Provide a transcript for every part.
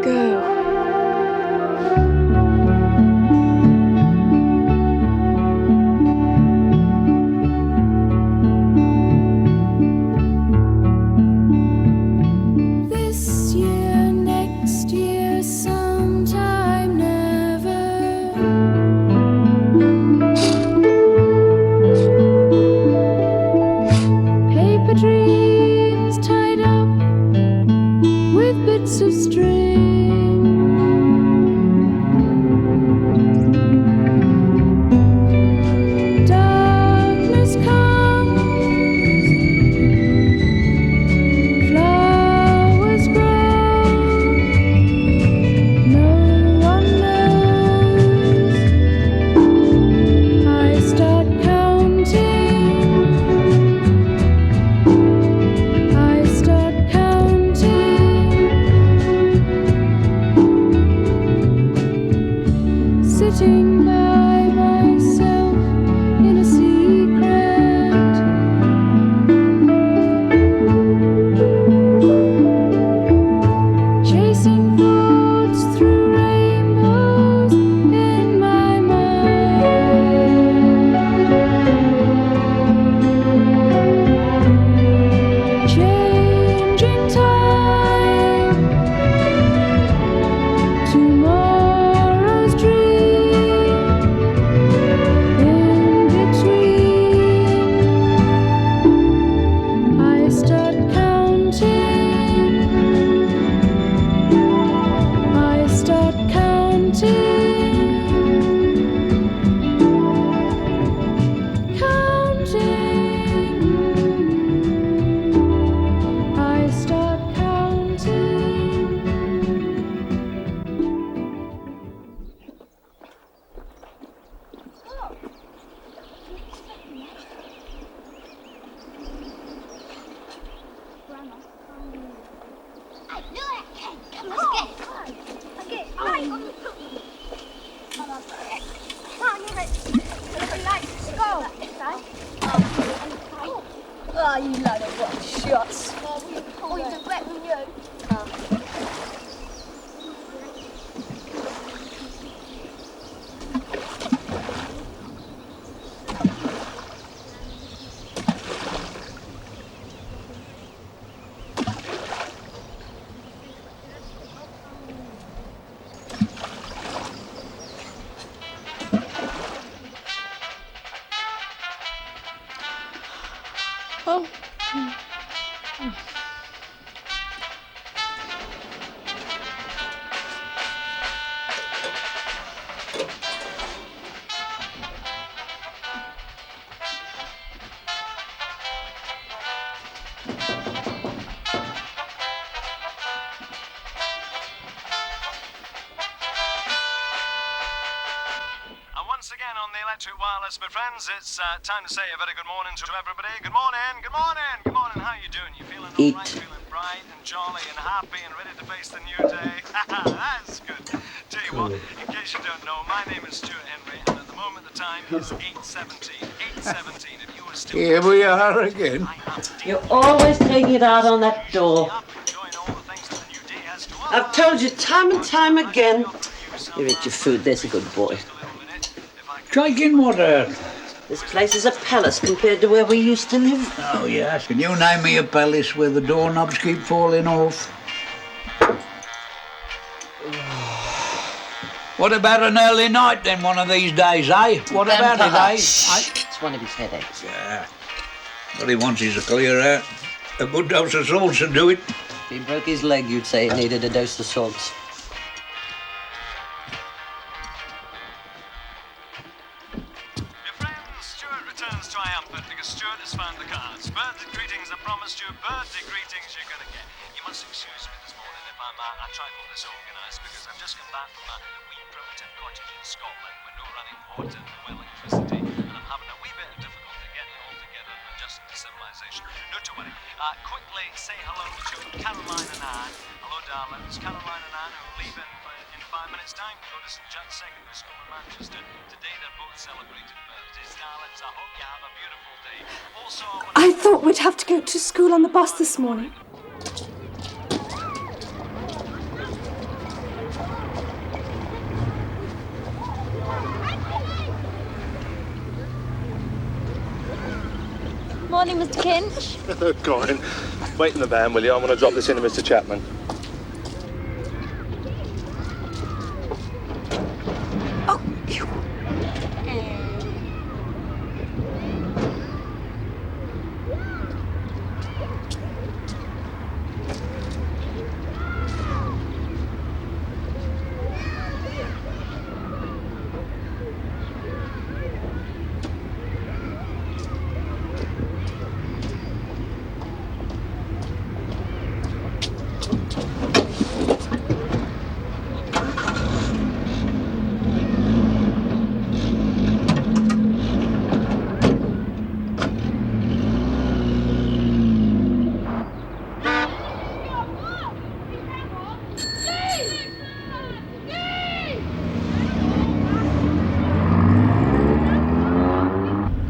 go. This year, next year, sometime never. Paper dreams tied up with bits of string. Darkness comes, flowers grow, no one knows. I start counting, I start counting, sitting by myself in a secret, chasing thoughts through rainbows in my mind, changing time, tomorrow's dream, in between, I start counting, I start counting, counting, I start counting. I knew it! Come, let's get it. Okay, right on the top. Come on, you're ready. Let's go. Oh, you load of what shots. Oh, you did better than you. Oh. And once again on the electric wireless, my friends, it's time to say a very good morning to everybody. Good morning, good morning, good morning. How you doing? You feeling all right? Feeling bright and jolly and happy and ready to face the new day? That's good. Tell you what, in case you don't know, my name is Stuart Henry, and at the moment the time is 8:17. 8:17. If you were still Here we are again. You're always taking it out on that door. enjoying all the things that the new day has to offer. I've told you time and time again. You eat your food, there's a good boy. Taking what out? This place is a palace compared to where we used to live. Oh, yes. Can you name me a palace where the doorknobs keep falling off? What about an early night then one of these days, eh? What about it, eh? It's one of his headaches. Yeah. What he wants is to clear out. A good dose of salts will do it. If he broke his leg, you'd say it needed a dose of salts. Your friend Stuart returns triumphant because Stuart has found the cards. Birthday greetings I promised you, birthday greetings you're going to get. You must excuse me this morning if I'm a trifle disorganised because I've just come back from a wee primitive cottage in Scotland with no running water and no electricity, and I'm having a wee bit of difficulty getting it all together and adjusting to civilization. Not to worry. Quickly say hello to Caroline and Anne. Hello, darlings. Caroline and Anne who are leaving in 5 minutes' time to go to St John's Secondary School in Manchester. Today they're both celebrating birthdays. Darlings, I hope you have a beautiful day. Also, I thought we'd have to go to school on the bus this morning. morning, Mr. Kinch. Hello, Corinne. Wait in the van, will you? I want to drop this in to Mr. Chapman. Oh, phew.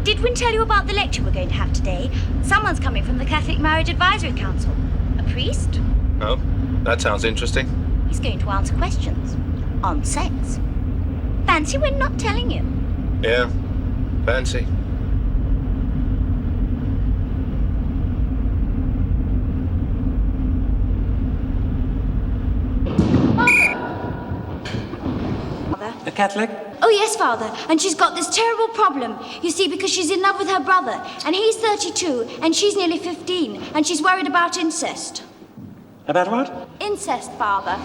Did Wynne tell you about the lecture we're going to have today? Someone's coming from the Catholic Marriage Advisory Council. A priest? Oh, that sounds interesting. He's going to answer questions on sex. Fancy Wynne not telling you. Yeah, fancy. Father? A Catholic? Oh, yes, Father. And she's got this terrible problem. You see, because she's in love with her brother, and he's 32, and she's nearly 15, and she's worried about incest. About what? Incest, Father.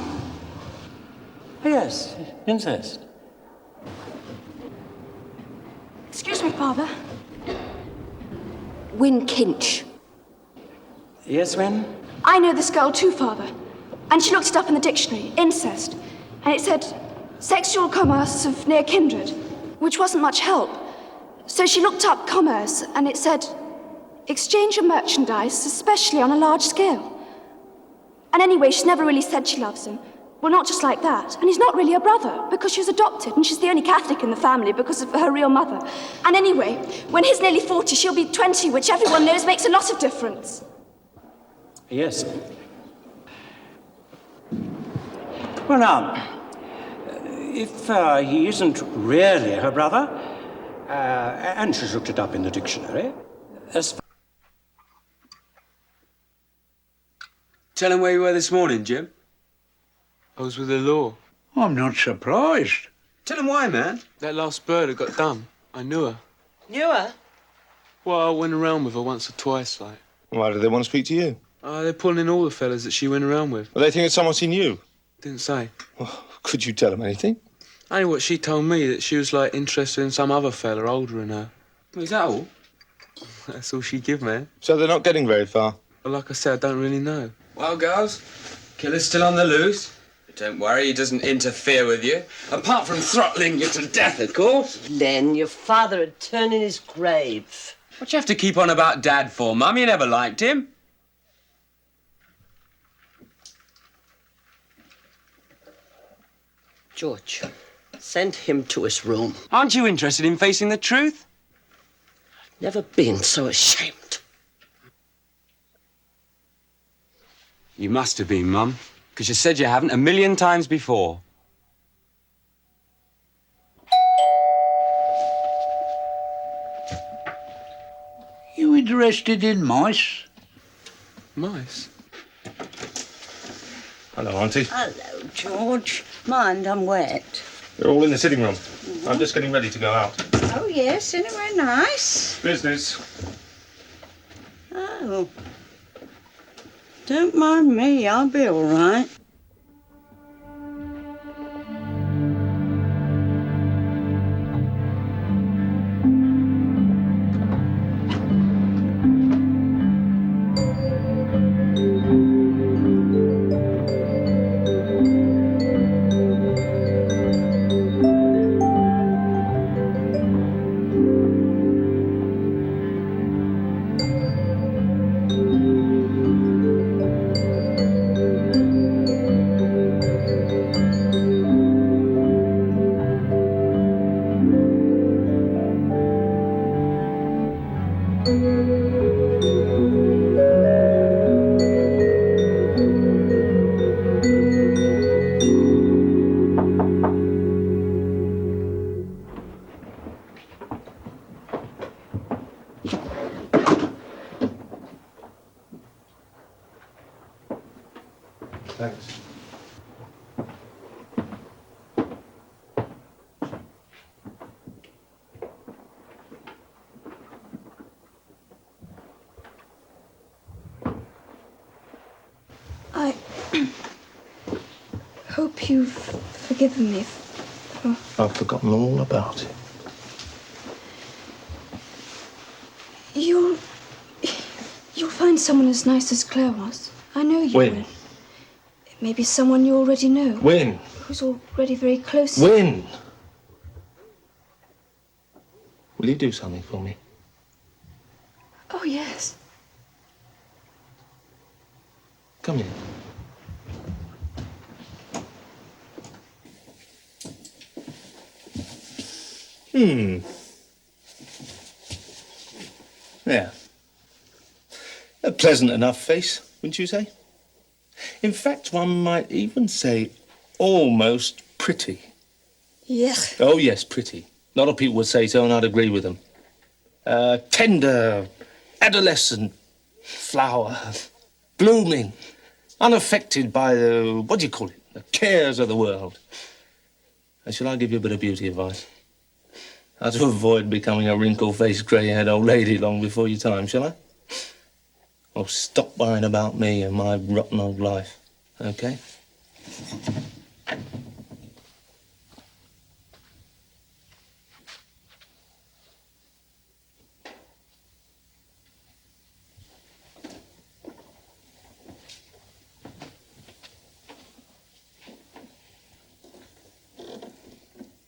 Oh, yes, incest. Excuse me, Father. Wynne Kinch. Yes, Wynne? I know this girl too, Father. And she looked it up in the dictionary, incest. And it said, sexual commerce of near kindred, which wasn't much help. So she looked up commerce, and it said, exchange of merchandise, especially on a large scale. And anyway, she's never really said she loves him. Well, not just like that. And he's not really her brother, because she was adopted, and she's the only Catholic in the family because of her real mother. And anyway, when he's nearly 40, she'll be 20, which everyone knows makes a lot of difference. Yes. Well, now, if he isn't really her brother, and she's looked it up in the dictionary, as Tell him where you were this morning, Jim. I was with the law. I'm not surprised. Tell him why, man. That last bird had got done. I knew her. Knew her? Well, I went around with her once or twice, like. Why do they want to speak to you? They're pulling in all the fellas that she went around with. Well, they think it's someone she knew. Didn't say. Well, could you tell them anything? Only what she told me, that she was, like, interested in some other fella older than her. Is that all? That's all she give, man. So they're not getting very far. Well, like I said, I don't really know. Well, girls, killer's still on the loose. But don't worry, he doesn't interfere with you. Apart from throttling you to death, of course. Len, your father had turned in his grave. What you have to keep on about Dad for, Mum? You never liked him. George, send him to his room. Aren't you interested in facing the truth? Never been so ashamed. You must have been, Mum, because you said you haven't a million times before. You interested in mice? Mice? Hello, Auntie. Hello, George. Mind, I'm wet. They're all in the sitting room. I'm just getting ready to go out. Oh, yes, anywhere nice? Business. Oh. Don't mind me, I'll be all right. Thanks. I hope you've forgiven me for... I've forgotten all about it. You'll find someone as nice as Clare was. I know you Wynne. will. It may be someone you already know. Wynne. Who's already very close. Wynne. Will you do something for me? Oh, yes. Come here. Yeah. A pleasant enough face, wouldn't you say? In fact, one might even say almost pretty. Yeah. Oh, yes, pretty. A lot of people would say so, and I'd agree with them. Tender, adolescent flower, blooming, unaffected by the, what do you call it, the cares of the world. And shall I give you a bit of beauty advice? How to avoid becoming a wrinkle-faced, grey-haired old lady long before your time, shall I? Or stop worrying about me and my rotten old life, okay?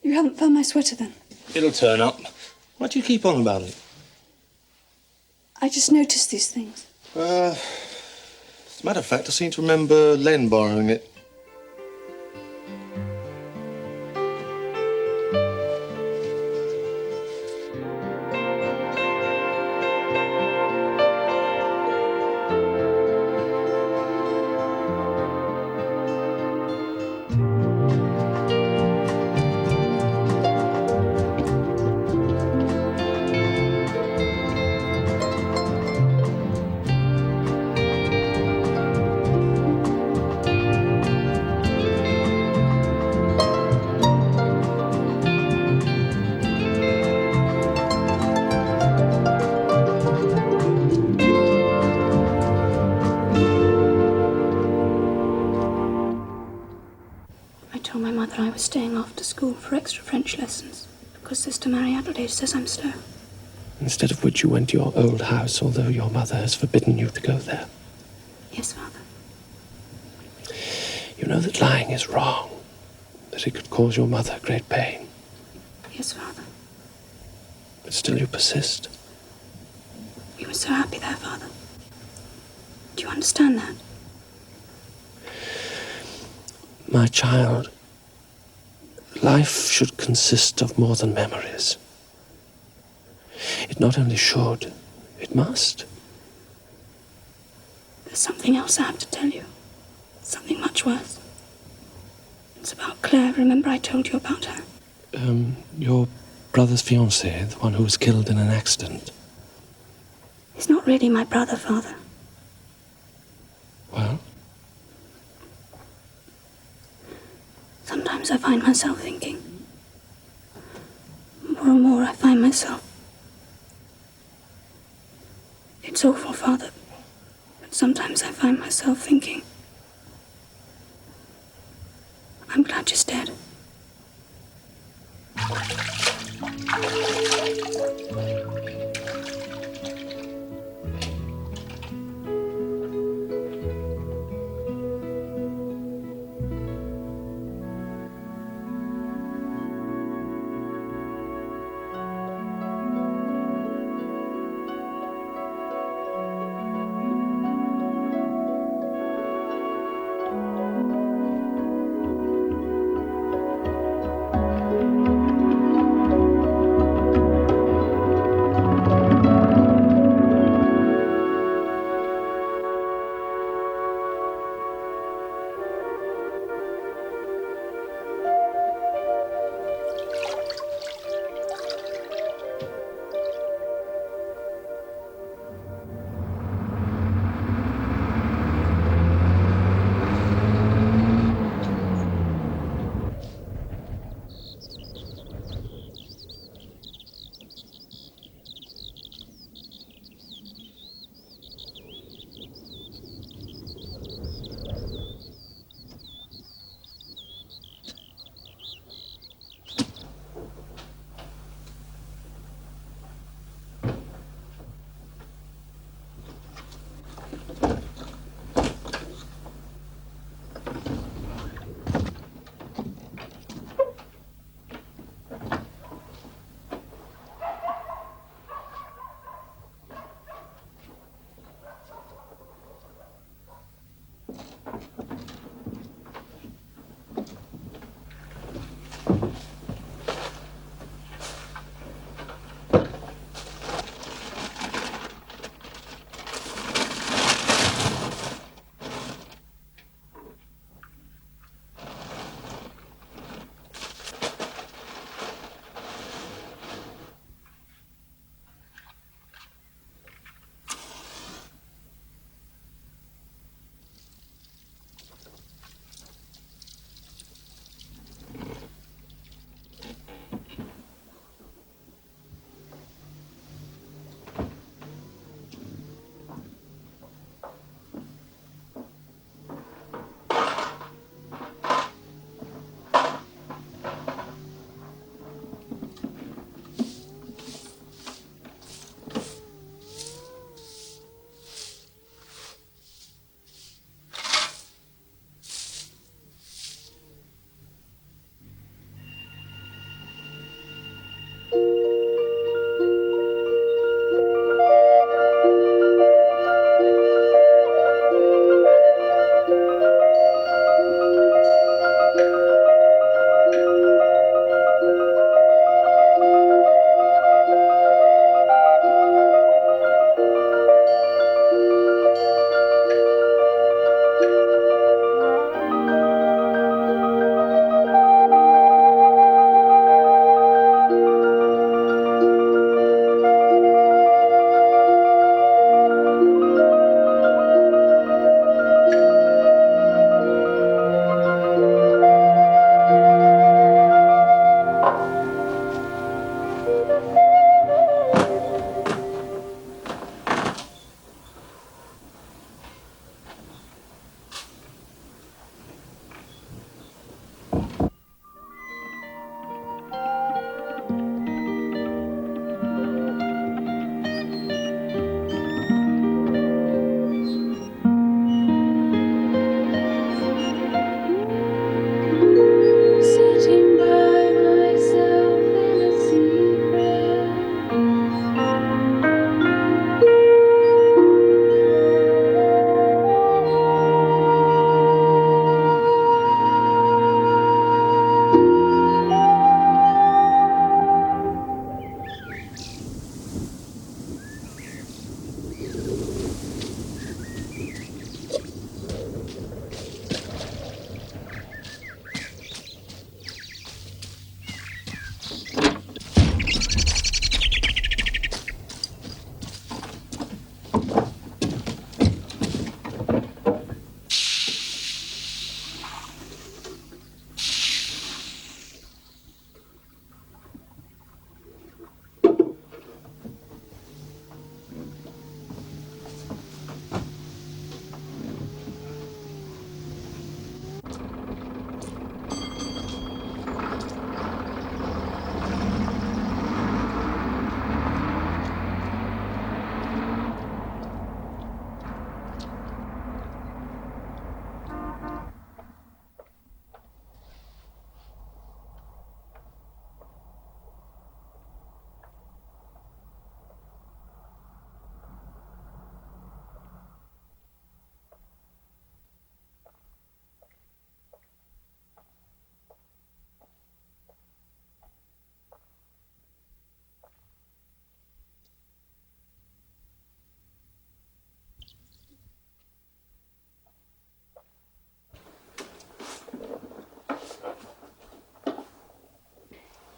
You haven't found my sweater, then? It'll turn up. Why do you keep on about it? I just noticed these things. As a matter of fact, I seem to remember Len borrowing it. I was staying after school for extra French lessons because Sister Mary Adelaide says I'm slow. Instead of which you went to your old house, although your mother has forbidden you to go there. Yes, Father. You know that lying is wrong, that it could cause your mother great pain. Yes, Father. But still you persist. We were so happy there, Father. Do you understand that? My child, life should consist of more than memories. It not only should, it must. There's something else I have to tell you. Something much worse. It's about Clare. Remember I told you about her? Your brother's fiancée, the one who was killed in an accident. He's not really my brother, Father. Well? Sometimes I find myself thinking. More and more I find myself. It's awful, Father. But sometimes I find myself thinking. I'm glad she's dead.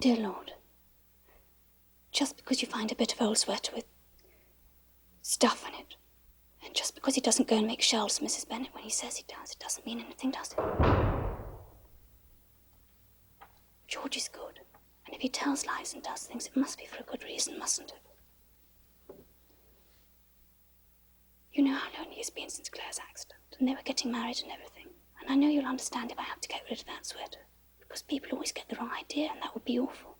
Dear Lord, just because you find a bit of old sweater with stuff in it, and just because he doesn't go and make shelves for Mrs. Bennet when he says he does, it doesn't mean anything, does it? George is good, and if he tells lies and does things, it must be for a good reason, mustn't it? You know how lonely he's been since Clare's accident, and they were getting married and everything. And I know you'll understand if I have to get rid of that sweater, because people always get the wrong idea, and that would be awful.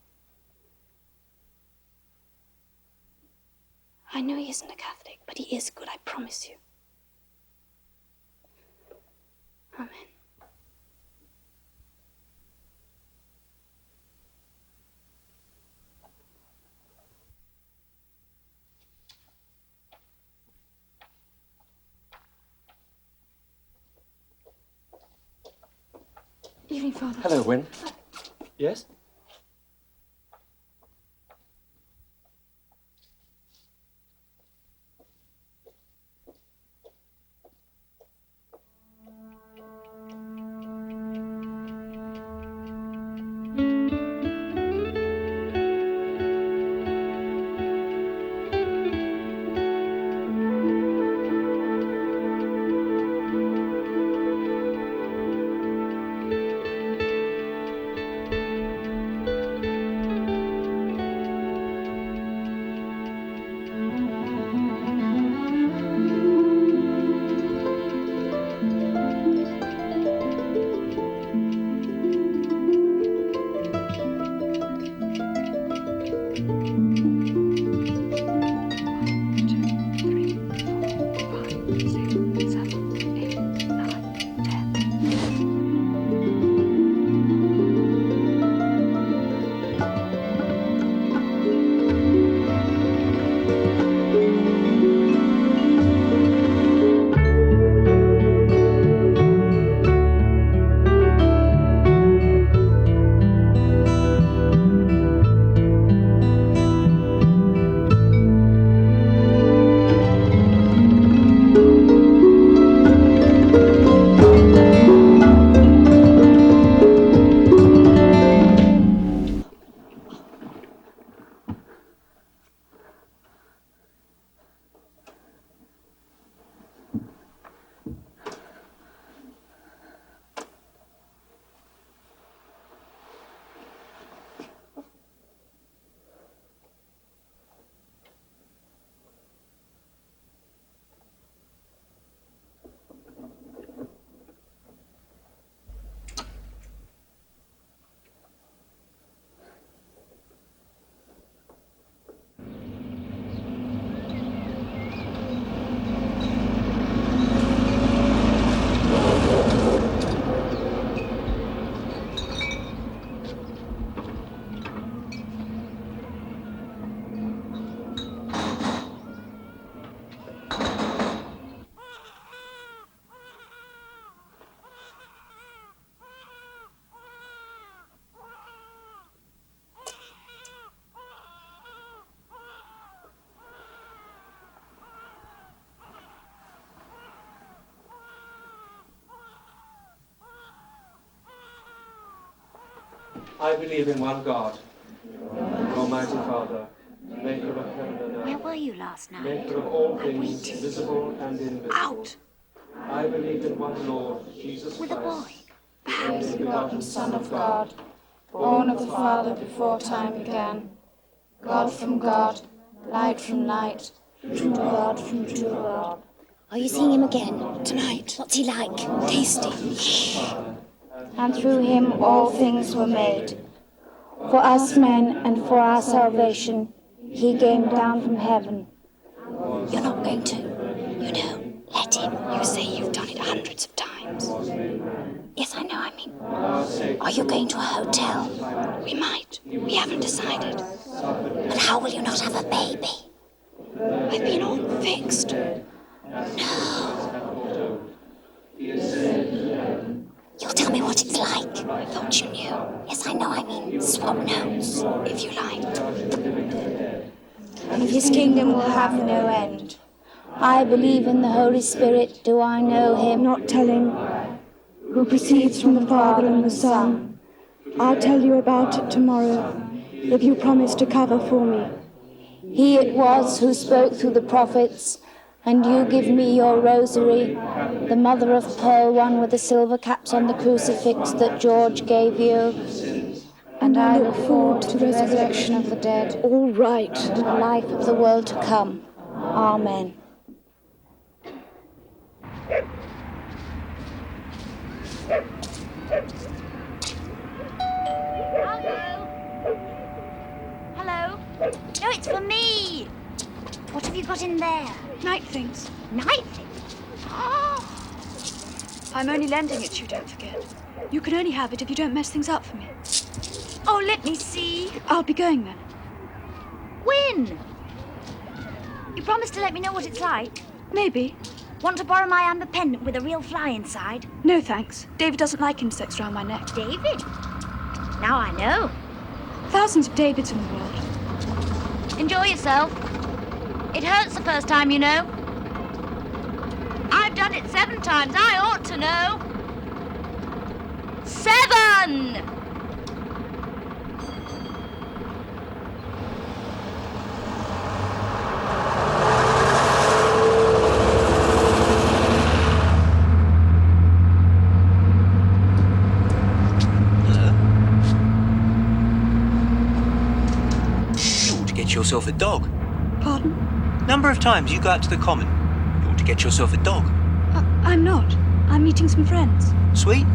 I know he isn't a Catholic, but he is good, I promise you. Amen. Evening, Father. Hello, Wynne. Yes? I believe in one God, Almighty Father, maker of heaven and earth. Where were you last night? Maker of all things, visible and invisible. Out! I believe in one Lord, Jesus With a Christ. boy. Only begotten Son of God, born of the Father before time began, God from God, light from light, true God from true God. Are you seeing him again? Tonight. What's he like? Tasty. Shh. And through him all things were made. For us men and for our salvation, he came down from heaven. You're not going to, you know, let him. You say you've done it hundreds of times. Yes, I know, I mean, are you going to a hotel? We might. We haven't decided. But how will you not have a baby? I've been all fixed. No. You'll tell me what it's like. I thought you knew. Yes, I know, I mean, swap notes. If you liked. And his kingdom will have no end. I believe in the Holy Spirit, do I know him? Not telling, who proceeds from the Father and the Son. I'll tell you about it tomorrow. if you promise to cover for me. He it was who spoke through the prophets, and you give me your rosary, the mother of pearl one with the silver caps on the crucifix that George gave you. And I look forward to the resurrection of the dead. All right. And the life of the world to come. Amen. Hello? No, it's for me. What have you got in there? Night things. Night things? Oh. I'm only lending it to you, don't forget. You can only have it if you don't mess things up for me. Oh, let me see. I'll be going then. Wynne! You promised to let me know what it's like. Maybe. Want to borrow my amber pendant with a real fly inside? No, thanks. David doesn't like insects round my neck. David? Now I know. Thousands of Davids in the world. Enjoy yourself. It hurts the first time, you know. I've done it 7 times. I ought to know. 7! Yourself a dog. Pardon? Number of times you go out to the common. You ought to get yourself a dog. I'm not. I'm meeting some friends. Sweet.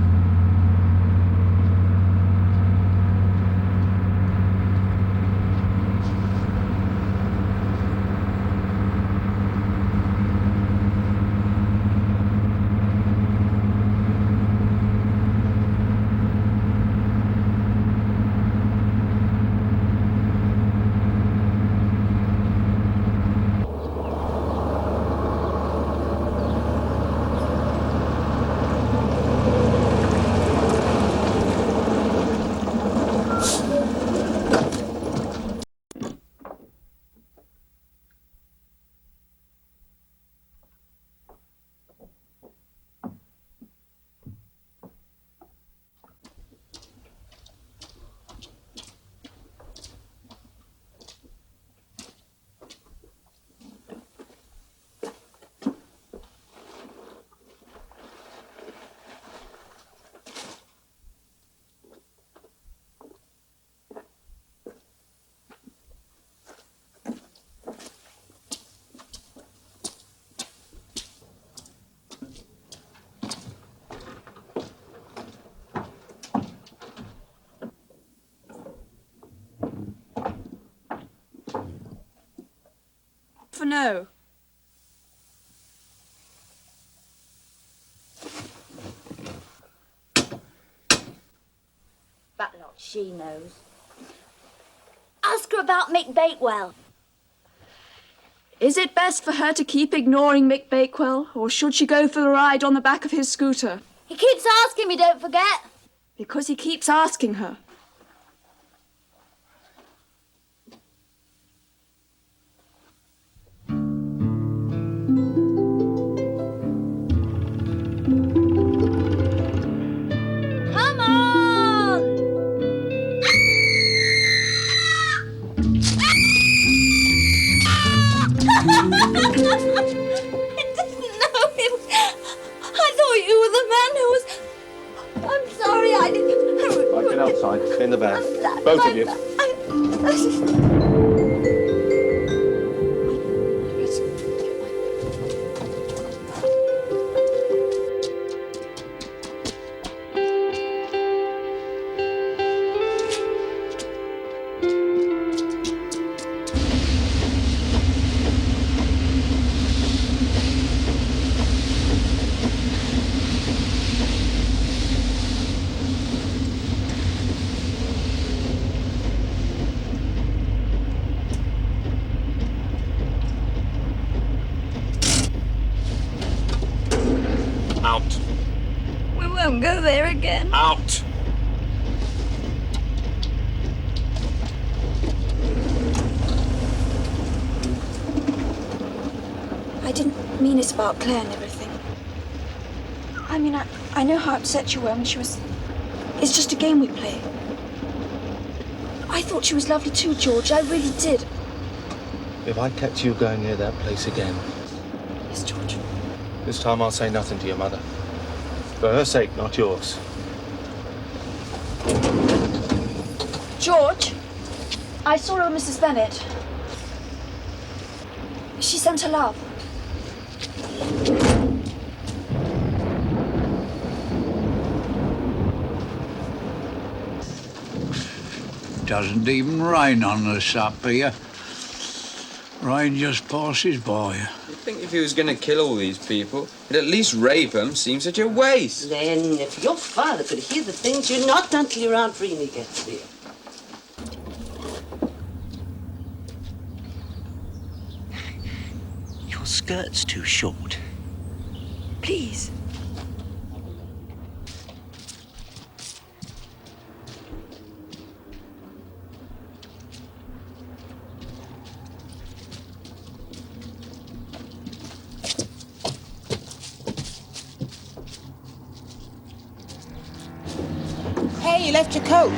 For no. That lot she knows. Ask her about Mick Bakewell. Is it best for her to keep ignoring Mick Bakewell, or should she go for the ride on the back of his scooter? He keeps asking me, don't forget. Because he keeps asking her. Come on! I didn't know him. I thought you were the man who was... I'm sorry, I didn't... Right, get outside, in the van. Both of you. Out. We won't go there again. Out. I didn't mean it about Clare and everything. I mean, I know how upset you were when she was... It's just a game we play. I thought she was lovely too, George. I really did. If I kept you going near that place again... Yes, George. This time I'll say nothing to your mother. For her sake, not yours. George, I saw her with Mrs. Bennet. She sent her love. Doesn't even rain on us up here. Rain just passes by. You'd think if he was going to kill all these people, he'd at least rape them. Seems such a waste. Then, if your father could hear the things you're not until your Aunt Greene gets here. Your skirt's too short. Please. Hey, you left your coat.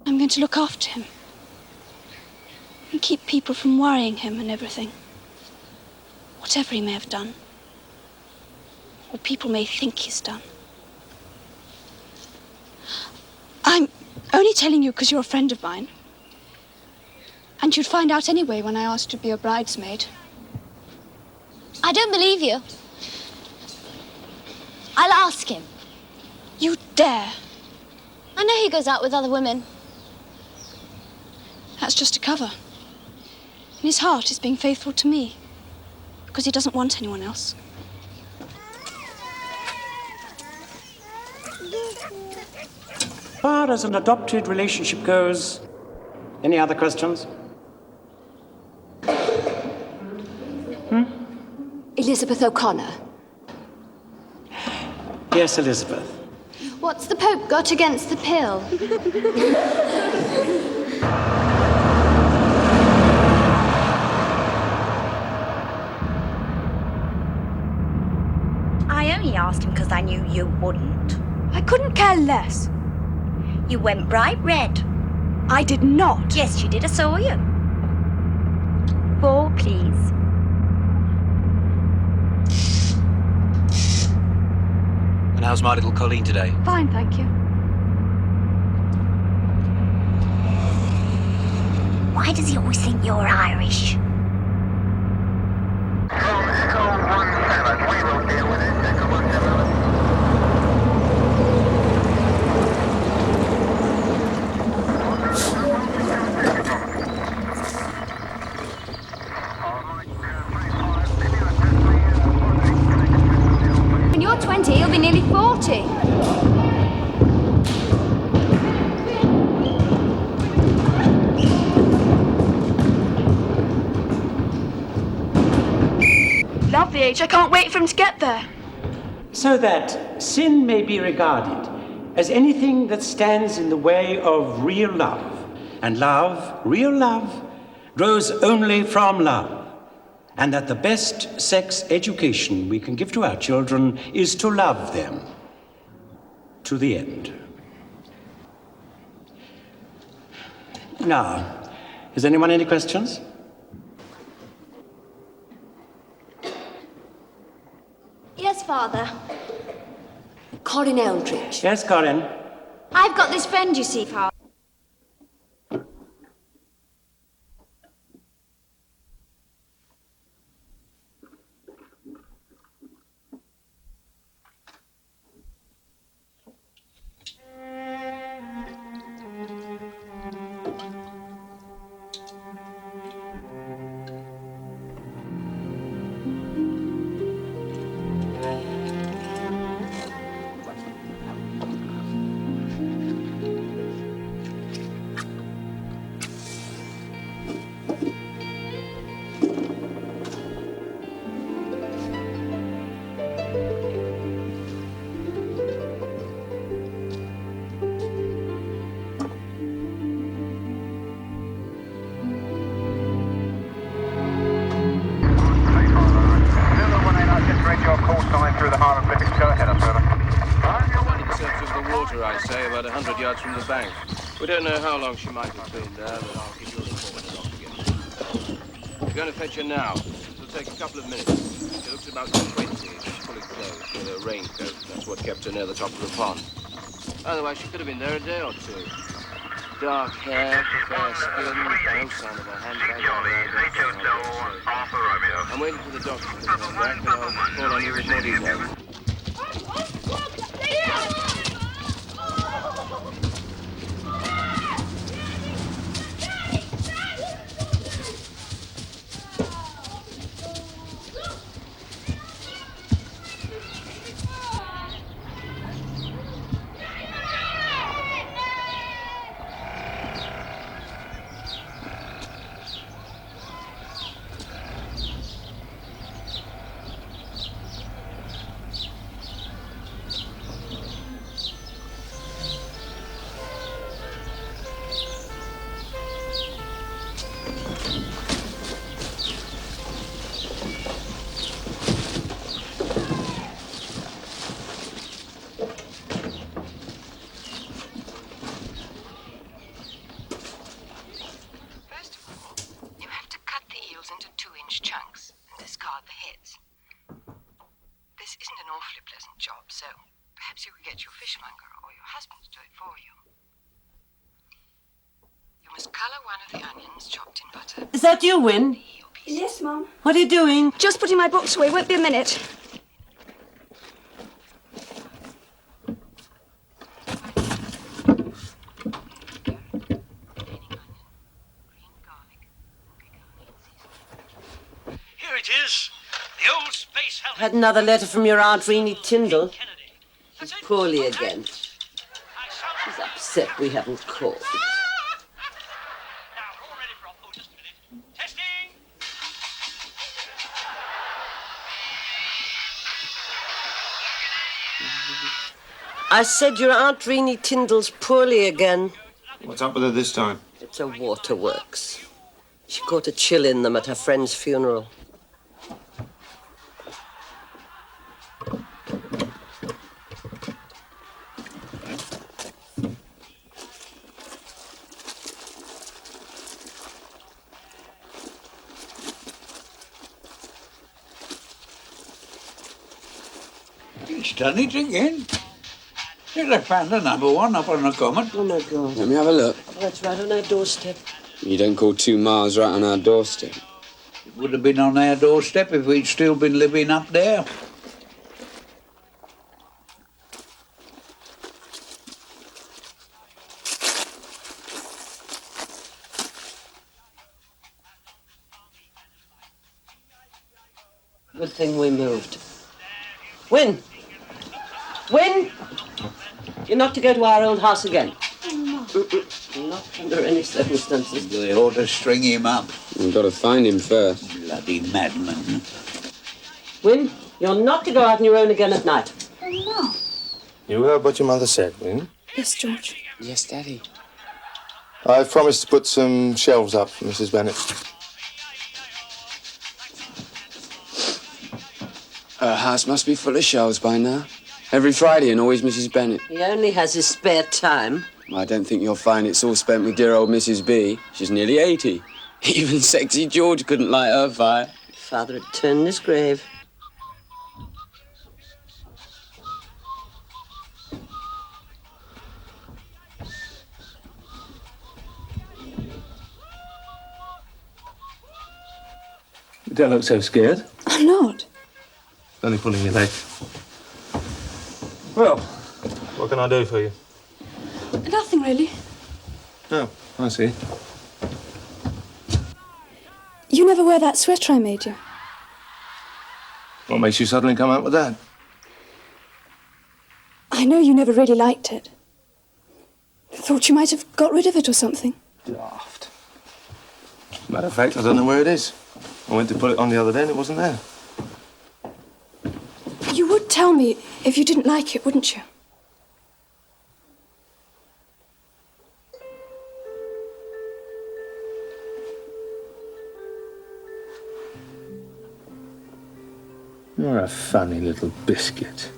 I'm going to look after him. And keep people from worrying him and everything. Whatever he may have done. Or people may think he's done. I'm only telling you because you're a friend of mine. And you'd find out anyway when I asked to be your bridesmaid. I don't believe you. I'll ask him. You dare. I know he goes out with other women. That's just a cover. In his heart, he's being faithful to me. Because he doesn't want anyone else. As far as an adopted relationship goes, any other questions? Elizabeth O'Connor. Yes, Elizabeth. What's the Pope got against the pill? I only asked him because I knew you wouldn't. I couldn't care less. You went bright red. I did not. Yes, you did. I saw you. 4, please. And how's my little Colleen today? Fine, thank you. Why does he always think you're Irish? When you're 20, you'll be nearly 40. Lovely age. I can't wait for him to get there. So that sin may be regarded as anything that stands in the way of real love, and love, real love, grows only from love, and that the best sex education we can give to our children is to love them to the end. Now, has anyone any questions? Yes, Father. Corinne Eldridge. Yes, Corinne. I've got this friend, you see, Father. From the bank. We don't know how long she might have been there, but I'll give you a report when the doctor gets here. We're going to fetch her now. It'll take a couple of minutes. She looks about 20. She's fully clothed with her raincoat. That's what kept her near the top of the pond. Otherwise, she could have been there a day or two. Dark hair, fair skin, no sign of a handbag. I'm waiting for the doctor to come back, and I'll call on you with more details. Is that you, Wynne? Yes, Mum. What are you doing? Just putting my books away. Won't be a minute. Here it is. The old space helmet. Had another letter from your Aunt Greene Tyndall. She's poorly again. She's upset we haven't called. I said your Aunt Greene Tyndall's poorly again. What's up with her this time? It's a waterworks. She caught a chill in them at her friend's funeral. He's done it again. Yes, I found another one up on the common. Oh, my God. Let me have a look. That's right on our doorstep. You don't call 2 miles right on our doorstep. It would have been on our doorstep if we'd still been living up there. Good thing we moved. Wynne! Wynne! You're not to go to our old house again. Not under any circumstances. They ought to string him up. We've got to find him first. Bloody madman. Wynne, you're not to go out on your own again at night. You heard what your mother said, Wynne? Yes, George. Yes, Daddy. I've promised to put some shelves up for Mrs. Bennet. Her house must be full of shelves by now. Every Friday and always Mrs. Bennet. He only has his spare time. I don't think you'll find it's all spent with dear old Mrs. B. She's nearly 80. Even sexy George couldn't light her fire. Father had turned his grave. You don't look so scared. I'm not. Only pulling your leg. Well, what can I do for you? Nothing really. Oh, I see. You never wear that sweater I made you. What makes you suddenly come out with that? I know you never really liked it. Thought you might have got rid of it or something. Daft. Matter of fact, I don't know where it is. I went to put it on the other day and it wasn't there. You would tell me if you didn't like it, wouldn't you? You're a funny little biscuit.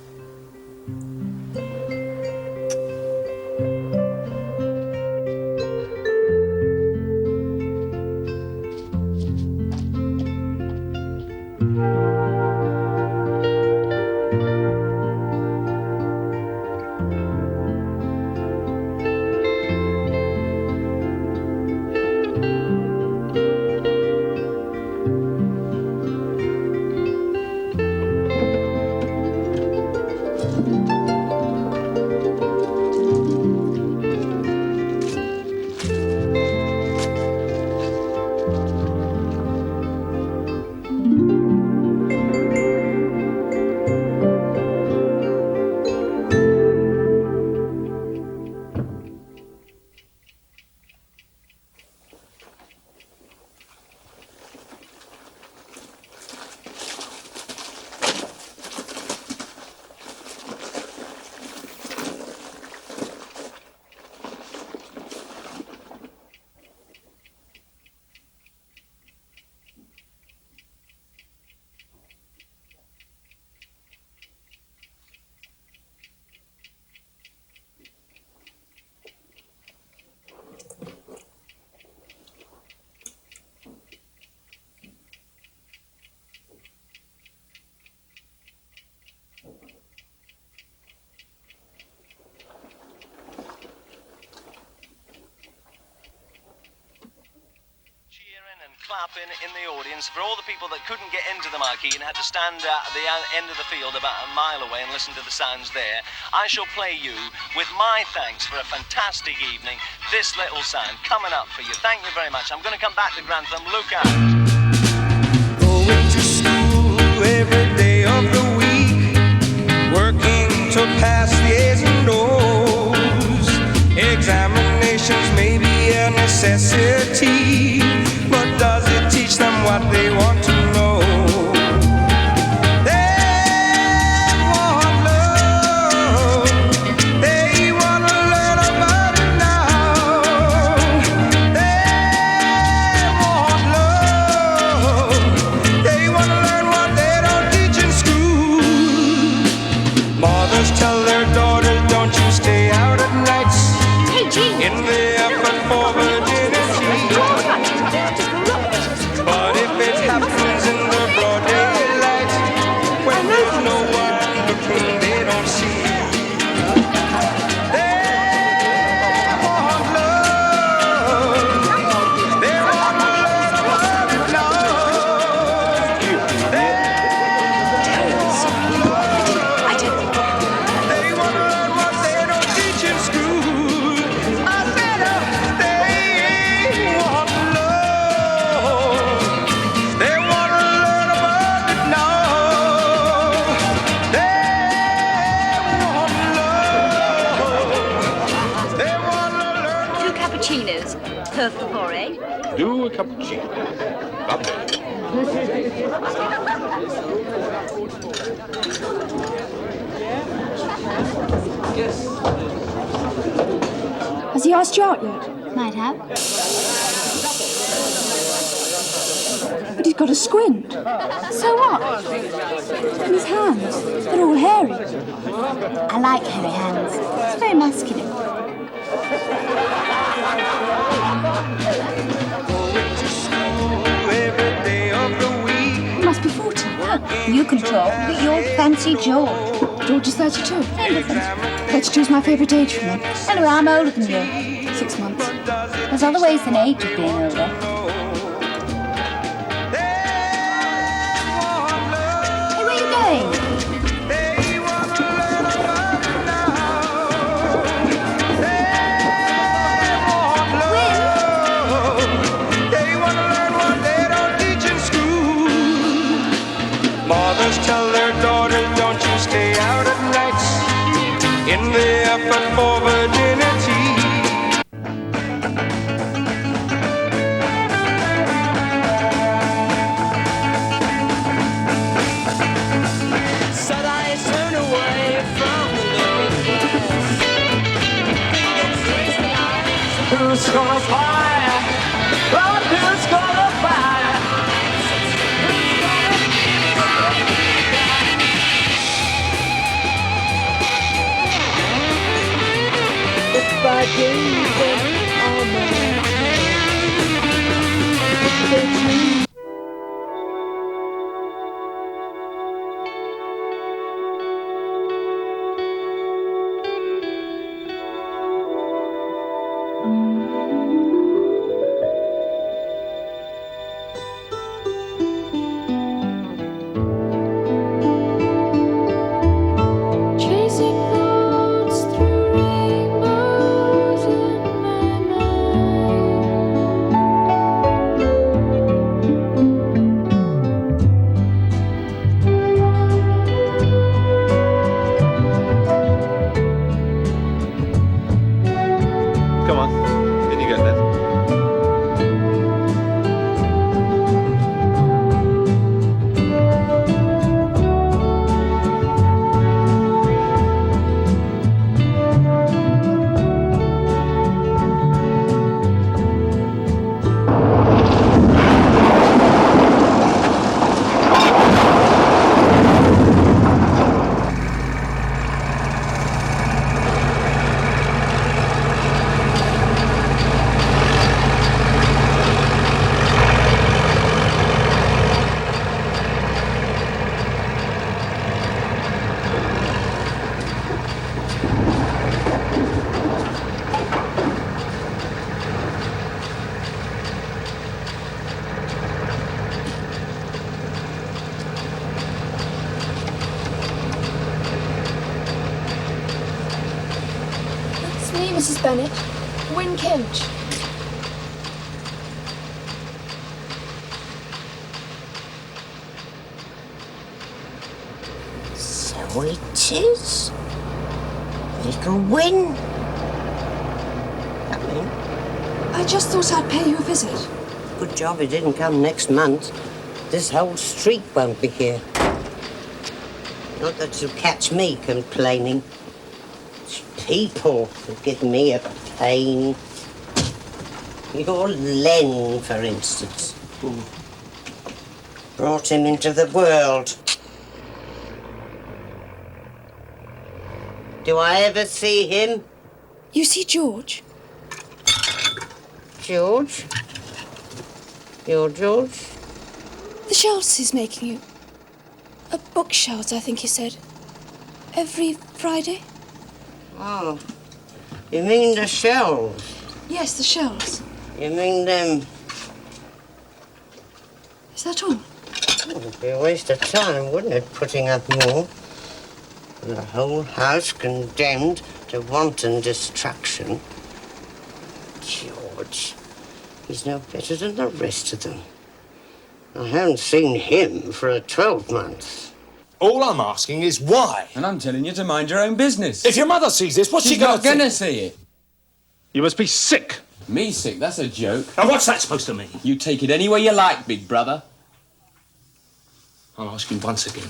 Clapping in the audience for all the people that couldn't get into the marquee and had to stand at the end of the field about a mile away and listen to the sounds there. I shall play you with my thanks for a fantastic evening. This little sound coming up for you. Thank you very much. I'm going to come back to Grantham. Look out. Going to school every day of the week, working to pass the A's and O's. Examinations may be a necessity, but does it teach them what they want to know? They want love. They want to learn about it now. They want love. They want to learn what they don't teach in school. Mothers tell their daughters, don't you stay out at nights. Hey, Gene. In the effort for virginity. But if it happens in the broad daylight, when there's no one looking, they don't see. They want love. They want to learn about it now. They want to learn what they don't teach in school. I said they want love. They want to learn about it now. They want love. Two cappuccinos, per favore. Do a cappuccino. Has he asked you out yet? Might have. But he's got a squint. So what? And his hands, they're all hairy. I like hairy hands. It's very masculine. He must be 40. You can talk, but you'll fancy George. George is 32. Same difference. 32 is my favourite age for him. Hello, I'm older than you. 6 months. There's other ways than age of being older. Hey, where are you going? Mothers tell their daughters, don't you stay out at nights in the effort for virginity. Said I turn away from the who's gonna fire? Oh, who's gonna fire? If I gave them all my Come on, in you go then. It's me, Mrs. Bennet. Wynne Kinch. So it is. Little Wynne. Come in. I just thought I'd pay you a visit. Good job he didn't come next month. This whole street won't be here. Not that you'll catch me complaining. It's people who give me a pain. Your Len, for instance. Brought him into the world. Do I ever see him? You see George? George? Your George? The shelves he's making you. Bookshelves, I think he said. Every Friday? Oh, you mean the shelves? Yes, the shelves. You mean them? Is that all? It would be a waste of time, wouldn't it, putting up more? And the whole house condemned to wanton destruction. George, he's no better than the rest of them. I haven't seen him for a 12-month. All I'm asking is why? And I'm telling you to mind your own business. If your mother sees this, what's she She's gonna not gonna see it. You must be sick. Me sick? That's a joke. And what's that supposed to mean? You take it any way you like, big brother. I'll ask you once again.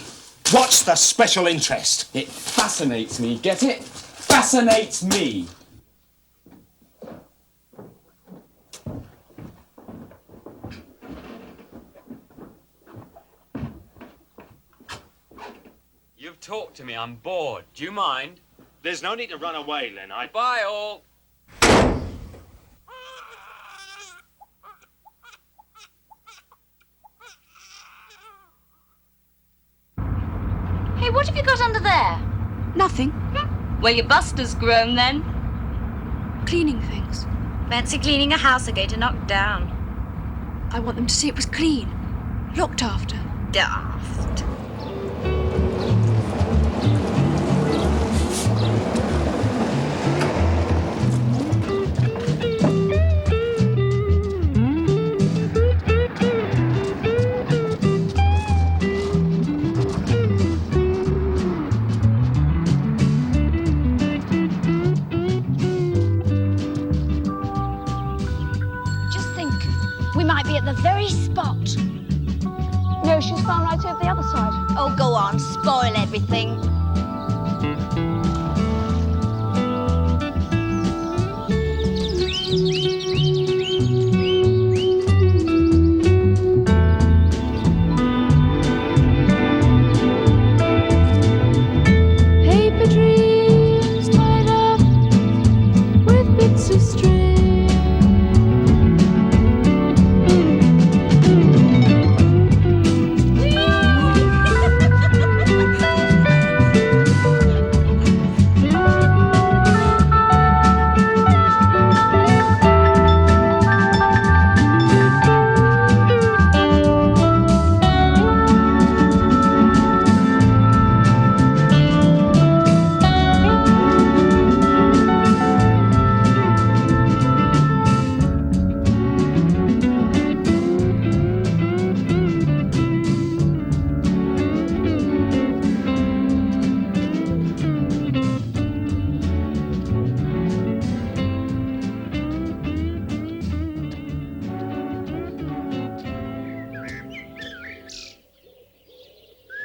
What's the special interest? It fascinates me, get it? Fascinates me. talk to me. I'm bored. Do you mind? There's no need to run away, Len. Bye, all. Hey, what have you got under there? Nothing. Well, your buster's grown then. Cleaning things. Fancy cleaning a house are going to knock down. I want them to see it was clean, looked after. Daft. Be at the very spot. No, she's found right over the other side. Oh, go on, spoil everything. Paper dreams tied up with bits of string.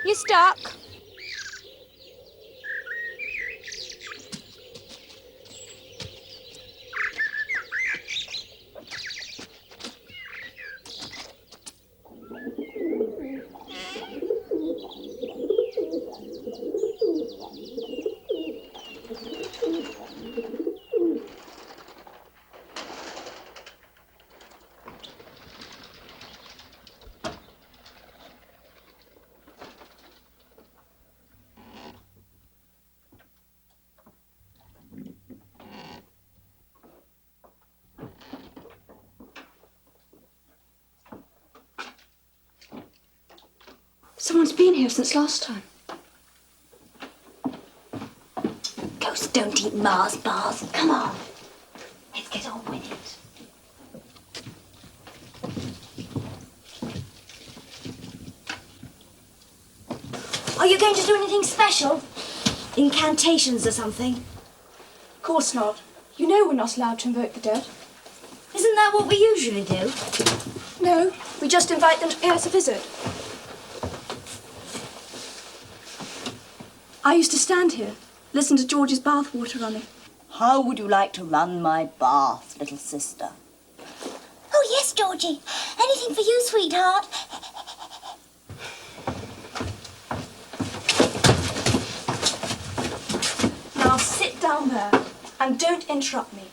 You stuck? Someone's been here since last time. Ghosts don't eat Mars bars. Come on. Let's get on with it. Are you going to do anything special? Incantations or something? Of course not. You know we're not allowed to invoke the dead. Isn't that what we usually do? No, we just invite them to pay us a visit. I used to stand here, listen to George's bathwater running. How would you like to run my bath, little sister? Oh, yes, Georgie. Anything for you, sweetheart. Now sit down there and don't interrupt me.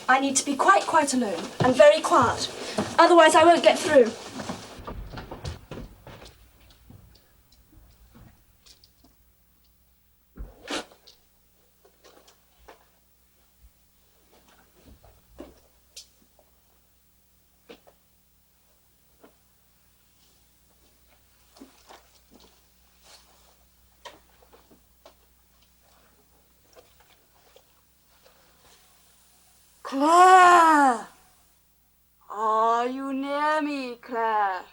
I need to be quite alone and very quiet. Otherwise I won't get through. Clare! Are you near me, Clare?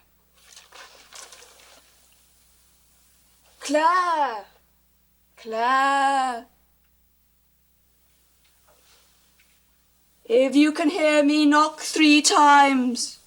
Clare! Clare! If you can hear me, knock 3 times.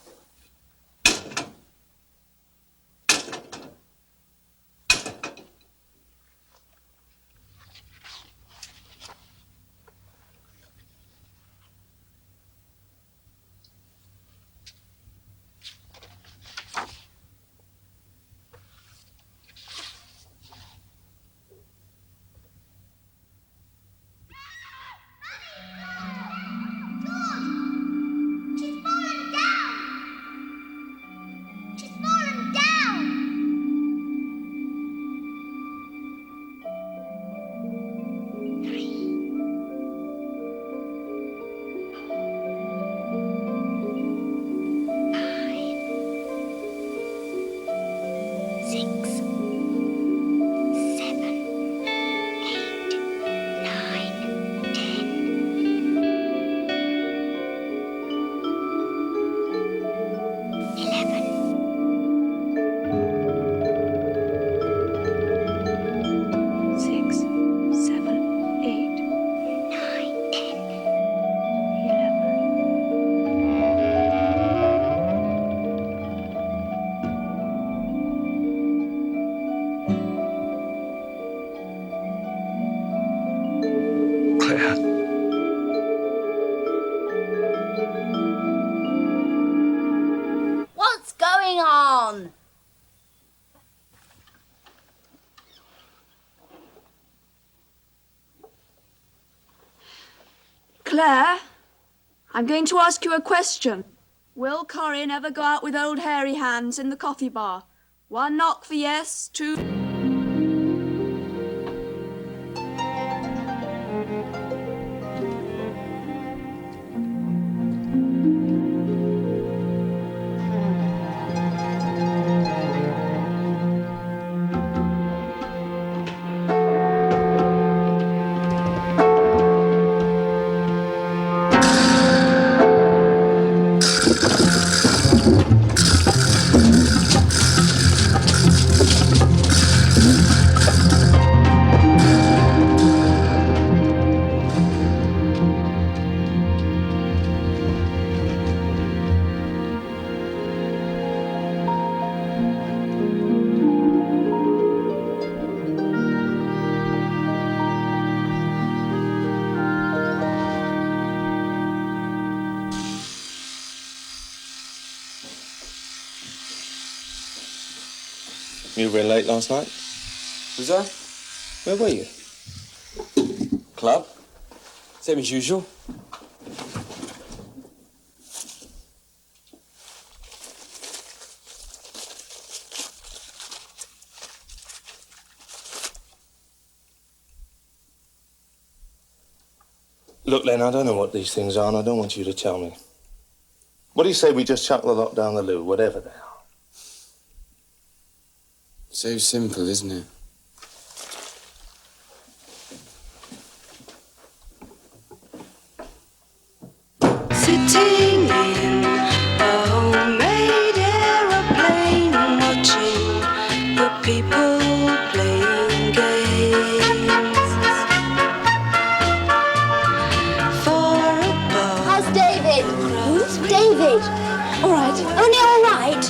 What's going on? Clare, I'm going to ask you a question. Will Corinne ever go out with old hairy hands in the coffee bar? 1 knock for yes, 2... You were in late last night? Was I? Where were you? Club. Same as usual. Look, Len, I don't know what these things are, and I don't want you to tell me. What do you say we just chuck the lot down the loo, whatever they are? So simple, isn't it? Sitting in a homemade aeroplane, watching the people playing games. Far above. How's David? Who's David? All right. Only all right.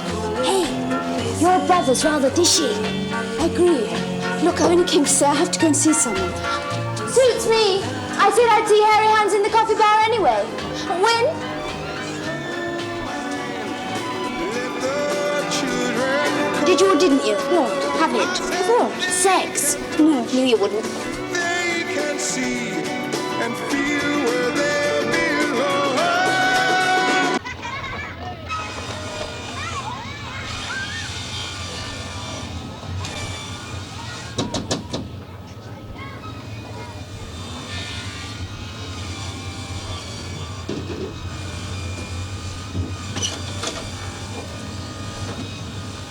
Hey, your brother's rather dishy. I agree. Look, I only came to say I have to go and see someone. Suits me. I said I'd see hairy hands in the coffee bar anyway. Wynne? Did you or didn't you? What? Have it. What? Sex? No, knew you wouldn't. They can see and feel where they belong.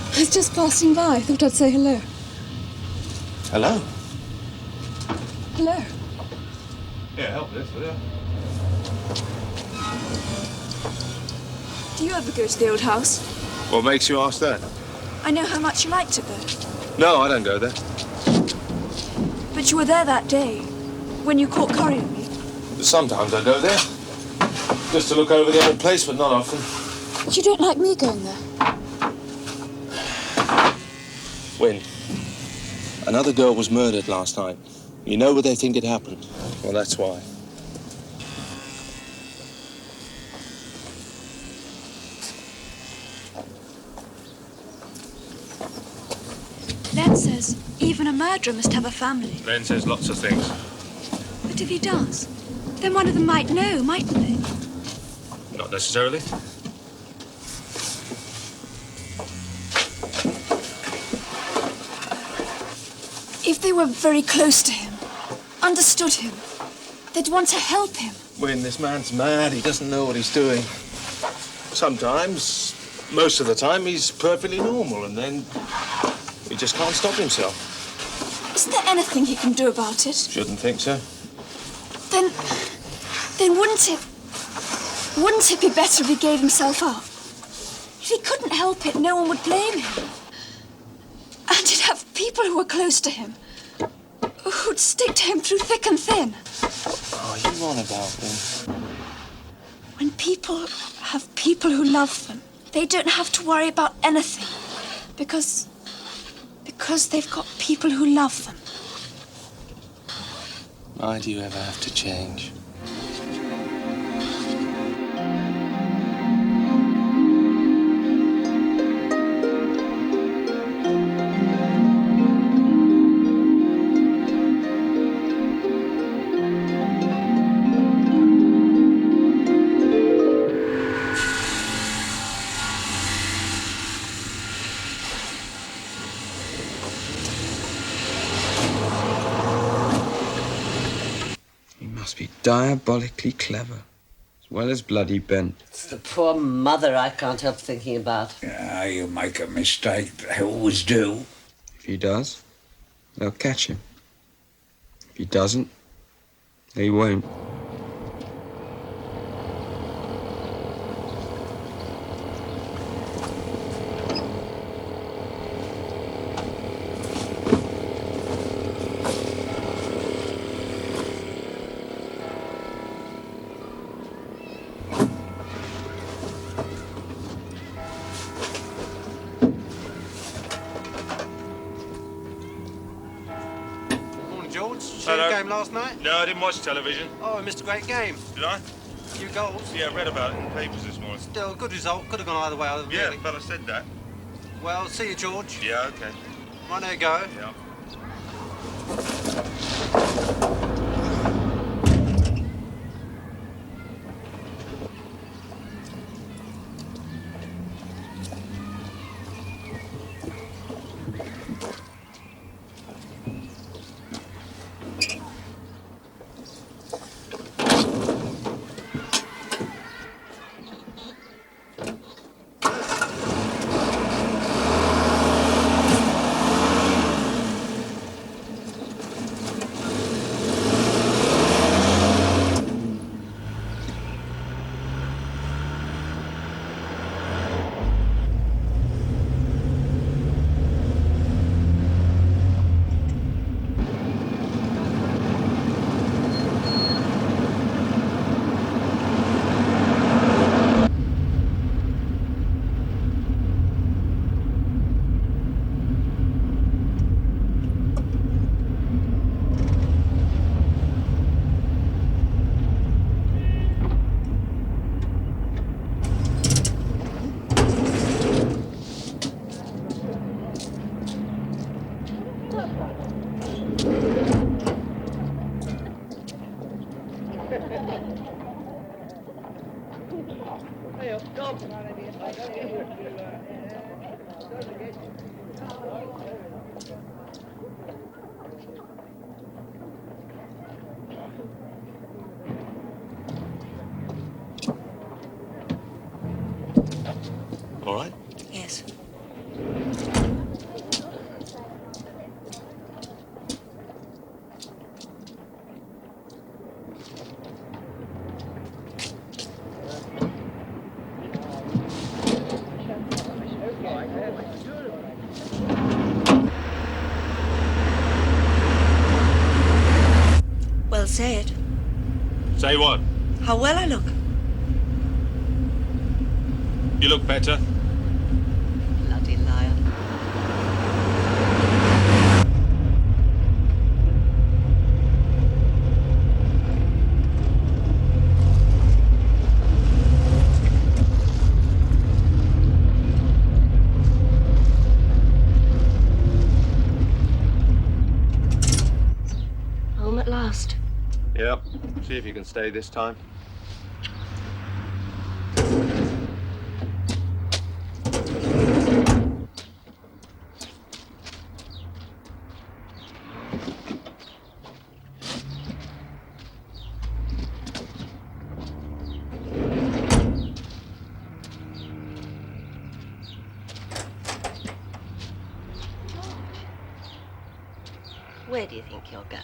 I was just passing by. I thought I'd say hello. Hello? Hello. Yeah, help this, will you? Do you ever go to the old house? What makes you ask that? I know how much you liked it there. No, I don't go there. But you were there that day, when you caught Corinne and me. Sometimes I go there. Just to look over the old place, but not often. You don't like me going there? Wynne, another girl was murdered last night. You know where they think it happened? Well, that's why. Len says even a murderer must have a family. Len says lots of things. But if he does, then one of them might know, mightn't they? Not necessarily. If they were very close to him, understood him, they'd want to help him. Wynne, this man's mad. He doesn't know what he's doing. Sometimes, most of the time, he's perfectly normal, and then he just can't stop himself. Isn't there anything he can do about it? Shouldn't think so. Then wouldn't it be better if he gave himself up? If he couldn't help it, no one would blame him. And he'd have people who were close to him, who'd stick to him through thick and thin. Oh, you on about them? When people have people who love them, they don't have to worry about anything, because they've got people who love them. Why do you ever have to change? diabolically clever, as well as bloody bent. It's the poor mother I can't help thinking about. Ah, you make a mistake. They always do. If he does, they'll catch him. If he doesn't, they won't. Game last night? No, I didn't watch television. Oh, I missed a great game. Did I? A few goals. Yeah, I read about it in the papers this morning. Still, good result. Could have gone either way. Yeah, the fella said that. Well, see you, George. Yeah, okay. Right, there you go. Yeah. All right? Yes. Well, say it. Say what? How well I look. You look better. Bloody liar. Home at last. Yep. See if you can stay this time. Where do you think you're going?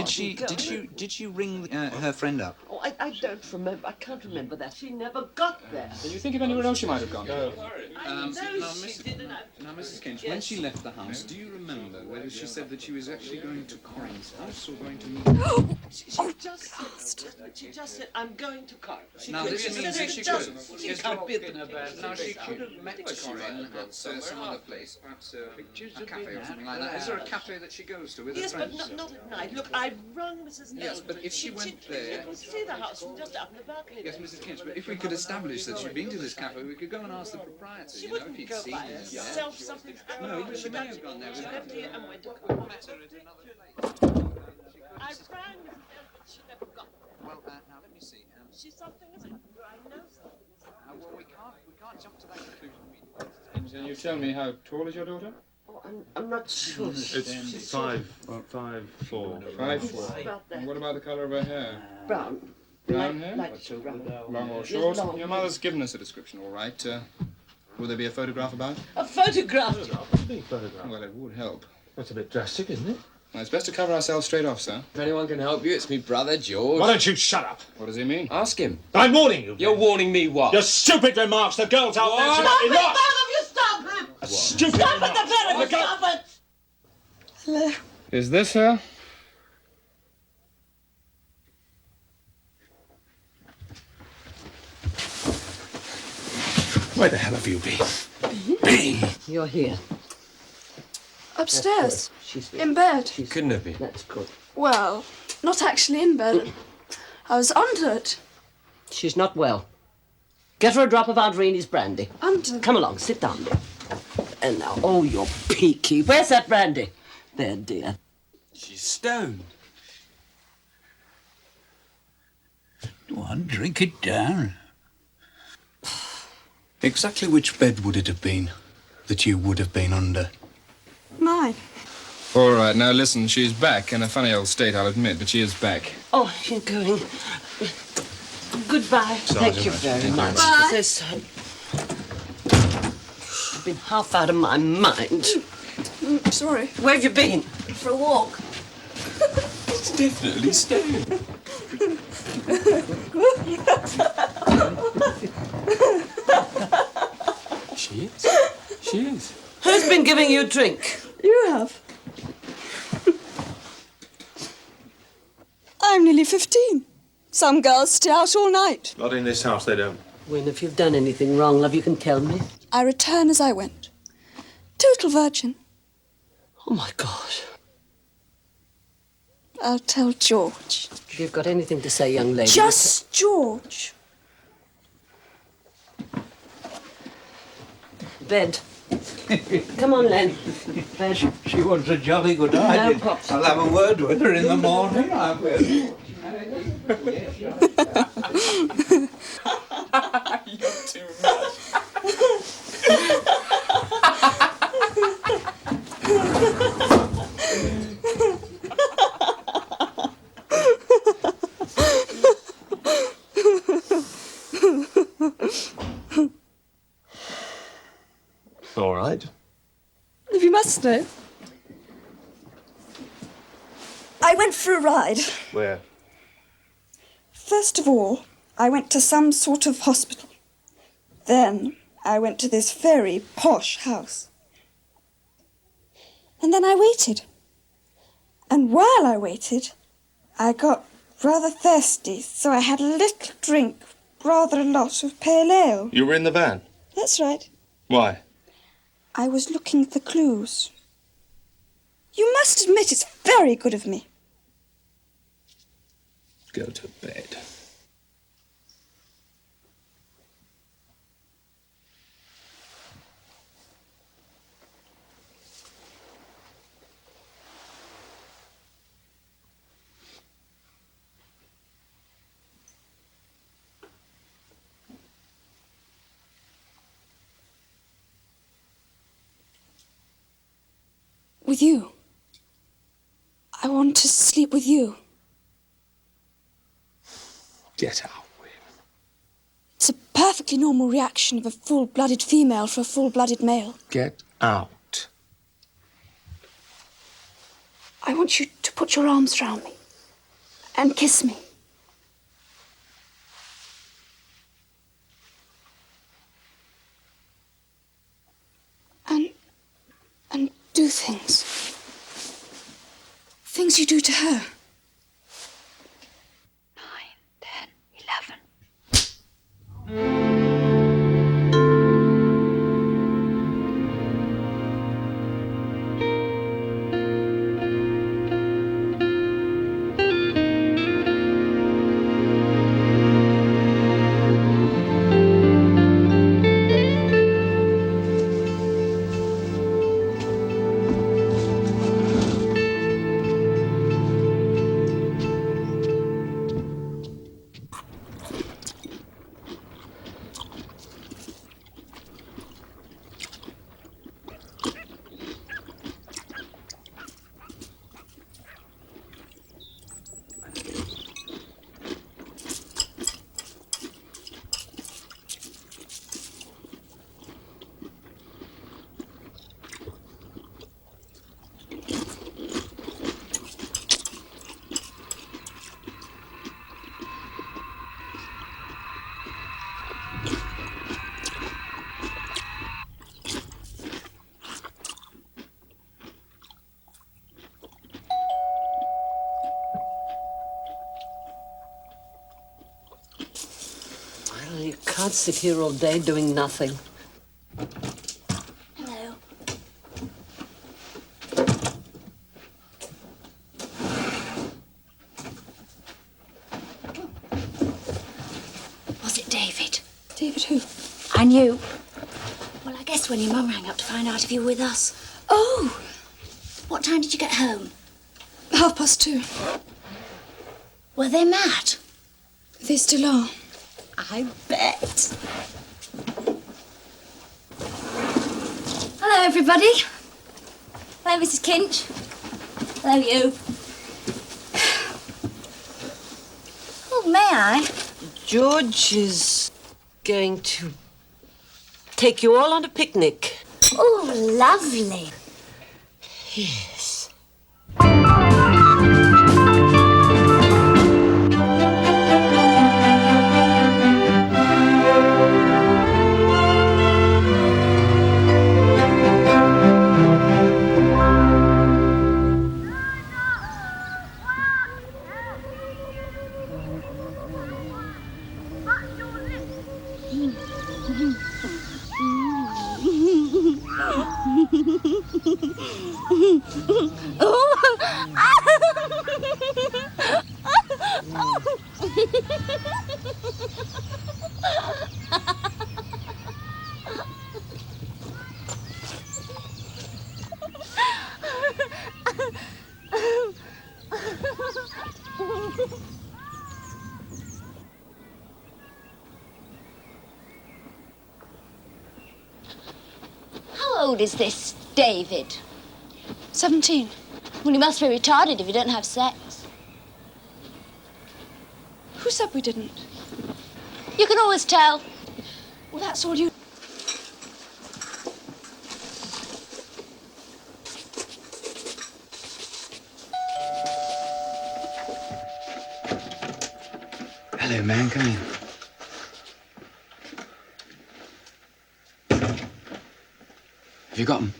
Did you ring her friend up? Oh, I don't remember. I can't remember that. She never got there. Do you think of anywhere else she might have gone? No. Now, Mrs. Kinch, when she left the house, do you remember whether she said that she was actually going to Corinne's house or going to meet... She just said, I'm going to Corinne. Now, this means that she could. She can't be the Now, she could have met Corinne at some other place, perhaps a cafe or something like that. Is there a cafe that she goes to with her Yes, friends? but not at night. Look, I rung Mrs. Nelson. Yes, but if she went there... She could see the house from just up in the balcony. Yes, Mrs. Kinch, but if we could establish that she'd been to this cafe, we could go and ask the proprietor, She you know, if wouldn't he'd go seen by her. herself. Something's going on. No, but she may have gone there with She her. left here and went to Corinne. I rang Mrs. Nelson, but she never got there. Well, now let me see. Something has happened. I know something. Well, we can't jump to that conclusion. Can you tell me how tall is your daughter? Oh, I'm not sure. It's 5'4". 5'4". And what about the colour of her hair? Brown. Brown hair? Light brown. Long or Yes, short? long. Your mother's given us a description, all right. Will there be a photograph about? A photograph? Well, it would help. That's a bit drastic, isn't it? Well, it's best to cover ourselves straight off, sir. If anyone can help you, it's me brother, George. Why don't you shut up? What does he mean? Ask him. I'm warning you. You're warning me what? Your stupid remarks. The girls out there. Stop it, Enough! both of you, stop him! Stupid Stop remarks. it, the pair of you, stop it! Hello. Is this her? Where the hell have you been? You're here. Upstairs. She's In bed. Couldn't have been. That's good. Well, not actually in bed. I was under it. She's not well. Get her a drop of Audrey's brandy. Under? Come along, sit down there. And now, oh, you're peaky. Where's that brandy? There, dear. She's stoned. Go on, drink it down. Exactly which bed would it have been that you would have been under? Mine. All right, now listen, she's back in a funny old state, I'll admit, but she is back. Oh, you're going. Goodbye. Sergeant, Thank you very thank you much. very much. This I've been half out of my mind. Sorry. Where have you been? For a walk. It's definitely stoned. She is. She is. Who's been giving you a drink? You have. I'm nearly 15. Some girls stay out all night. Not in this house, they don't. Wynne, if you've done anything wrong, love, you can tell me. I return as I went. Total virgin. Oh, my God. I'll tell George. If you've got anything to say, young lady... Just George. Bed. Come on, Len. Bed. She wants a jolly good idea. No, Pops. I'll have a word with her in the morning, I will. You're too much. All right. If you must know. I went for a ride. Where? First of all, I went to some sort of hospital. Then I went to this very posh house. And then I waited. And while I waited, I got rather thirsty, so I had a little drink, rather a lot of pale ale. You were in the van? That's right. Why? I was looking for clues. You must admit it's very good of me. Go to bed. With you. I want to sleep with you. Get out. It's a perfectly normal reaction of a full-blooded female for a full-blooded male. Get out. I want you to put your arms round me. and kiss me. And do things. Things you do to her. 9, 10, 11. You can't sit here all day doing nothing. Hello. Was it David? David who? I knew. Well, I guess when your mum rang up to find out if you were with us. Oh! What time did you get home? 2:30. Were they mad? They still are. I bet. Hello, everybody. Hello, Mrs. Kinch. Hello, you. Oh, may I? George is going to take you all on a picnic. Oh, lovely. Yes. How old is this David? 17. Well, you must be retarded if you don't have sex. Who said we didn't? You can always tell. Well, that's all you... Hello, man. Come in. Have you got them?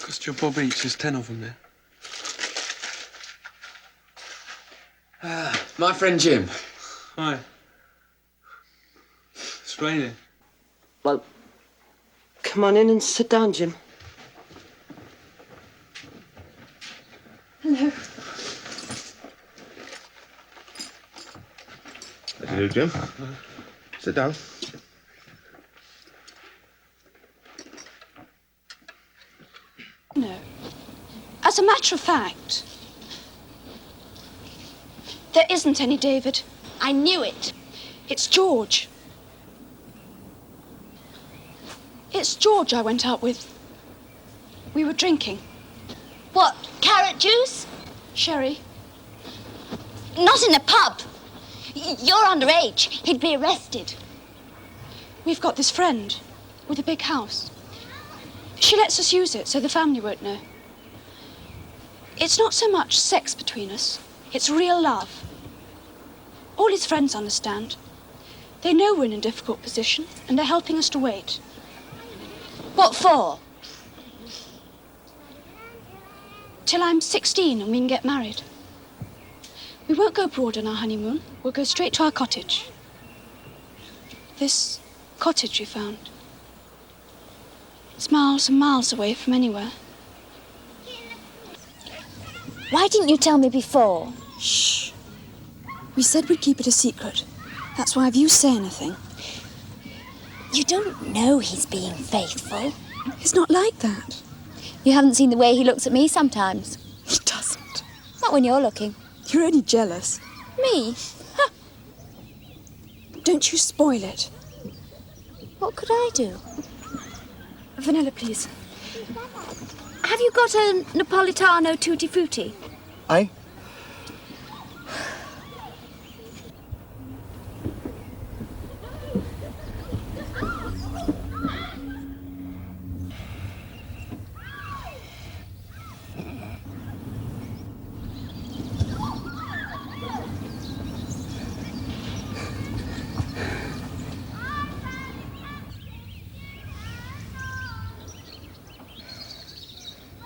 Cost your bob each. There's 10 of them there. My friend Jim. Hi. It's raining. Well, come on in and sit down, Jim. Hello. Hello, Jim. Sit down. No. As a matter of fact, there isn't any David. I knew it. It's George. It's George I went out with. We were drinking. What, carrot juice? Sherry. Not in a pub. You're underage. He'd be arrested. We've got this friend with a big house. She lets us use it so the family won't know. It's not so much sex between us. It's real love. All his friends understand. They know we're in a difficult position, and they're helping us to wait. What for? Till I'm 16 and we can get married. We won't go abroad on our honeymoon. We'll go straight to our cottage. This cottage you found. It's miles and miles away from anywhere. Why didn't you tell me before? Shh. We said we'd keep it a secret. That's why if you say anything... You don't know he's being faithful. He's not like that. You haven't seen the way he looks at me sometimes. He doesn't. Not when you're looking. You're only jealous. Me? Huh. Don't you spoil it. What could I do? Vanilla, please. Have you got a Napolitano tutti frutti? Aye?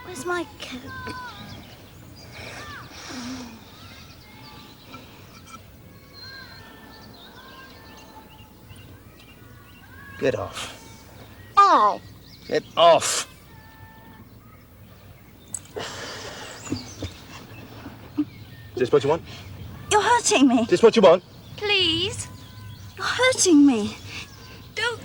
Where's my coat? Get off. Aye. Get off. Is this what you want? You're hurting me. Is this what you want? Please. You're hurting me. Don't...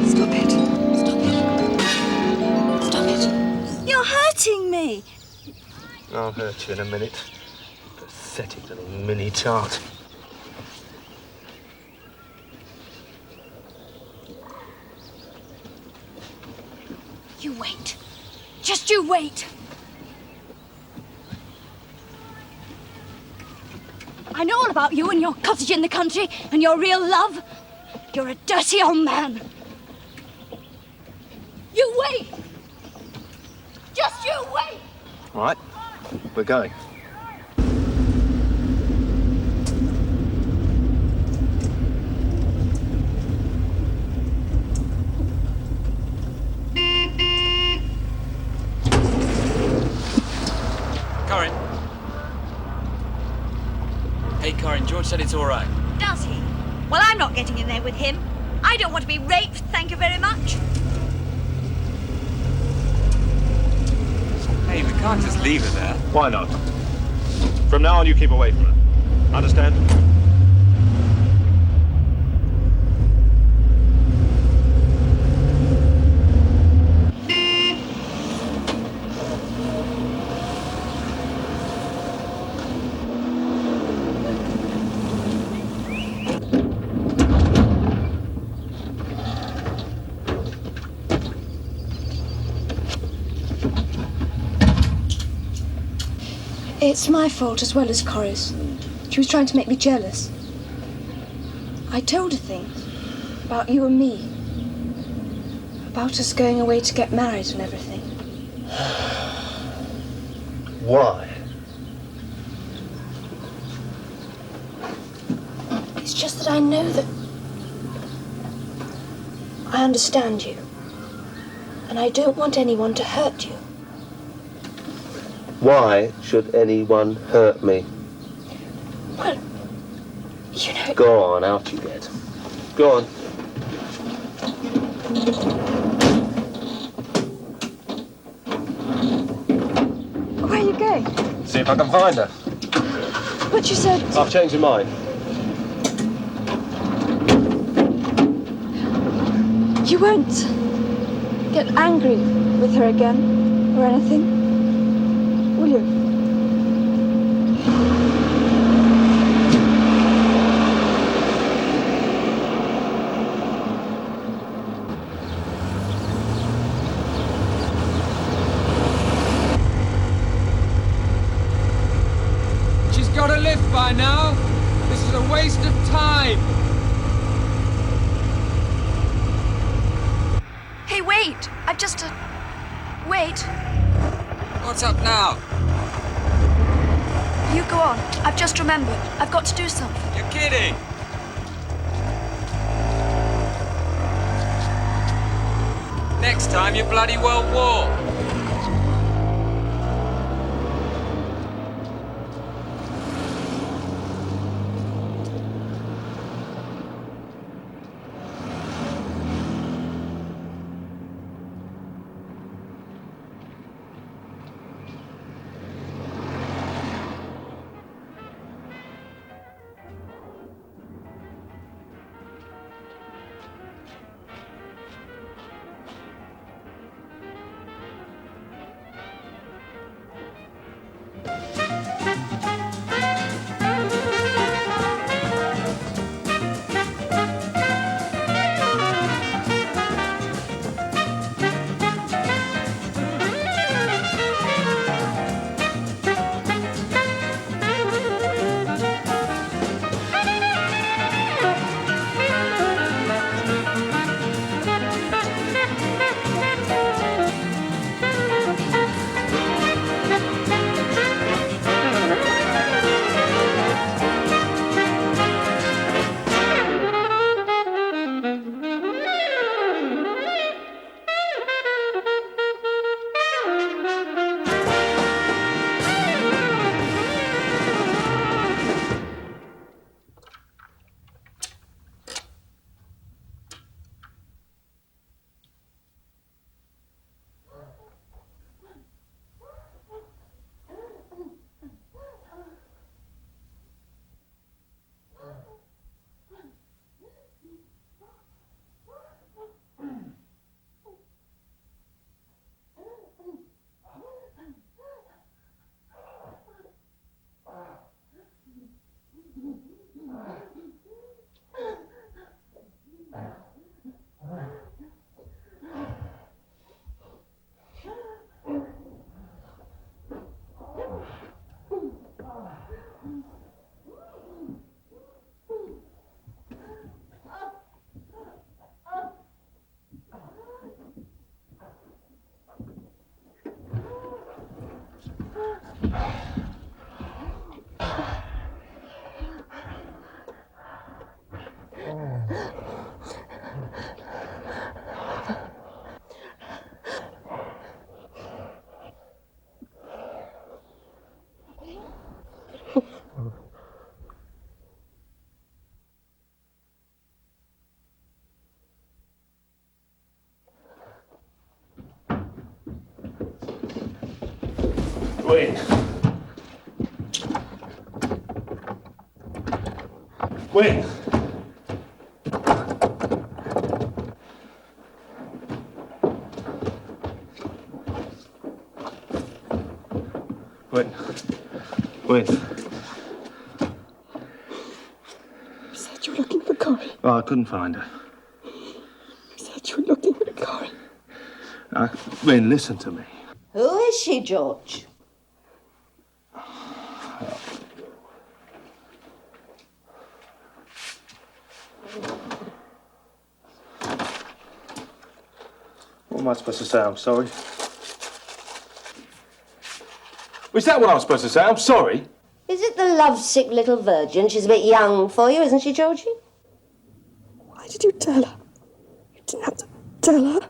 Stop it. Stop it. Stop it. You're hurting me. I'll hurt you in a minute. Pathetic little mini tart. You wait. Just you wait. I know all about you and your cottage in the country and your real love. You're a dirty old man. You wait. Just you wait. All right, we're going. Corinne. Hey, Corinne, George said it's all right. Does he? Well, I'm not getting in there with him. I don't want to be raped, thank you very much. Hey, we can't just leave her there. Why not? From now on, you keep away from her. Understand? It's my fault as well as Corrie's. She was trying to make me jealous. I told her things about you and me. About us going away to get married and everything. Why? It's just that I know that I understand you. And I don't want anyone to hurt you. Why should anyone hurt me? Well, you know... Go on, out you get. Go on. Where are you going? See if I can find her. But you said... I've changed my mind. You won't get angry with her again or anything, will you? She's got to live by now. This is a waste of time. Hey, wait! Wait! I've just... Wait. What's up now? You go on. I've just remembered. I've got to do something. You're kidding! Next time, you bloody World War. Wynne. Wynne. Wynne. Wynne. You said you were looking for Corinne. Oh, I couldn't find her. You said you were looking for Corinne. Wynne, listen to me. Who is she, George? What am I supposed to say? I'm sorry. Is that what I'm supposed to say? I'm sorry. Is it the lovesick little virgin? She's a bit young for you, isn't she, Georgie? Why did you tell her? You didn't have to tell her.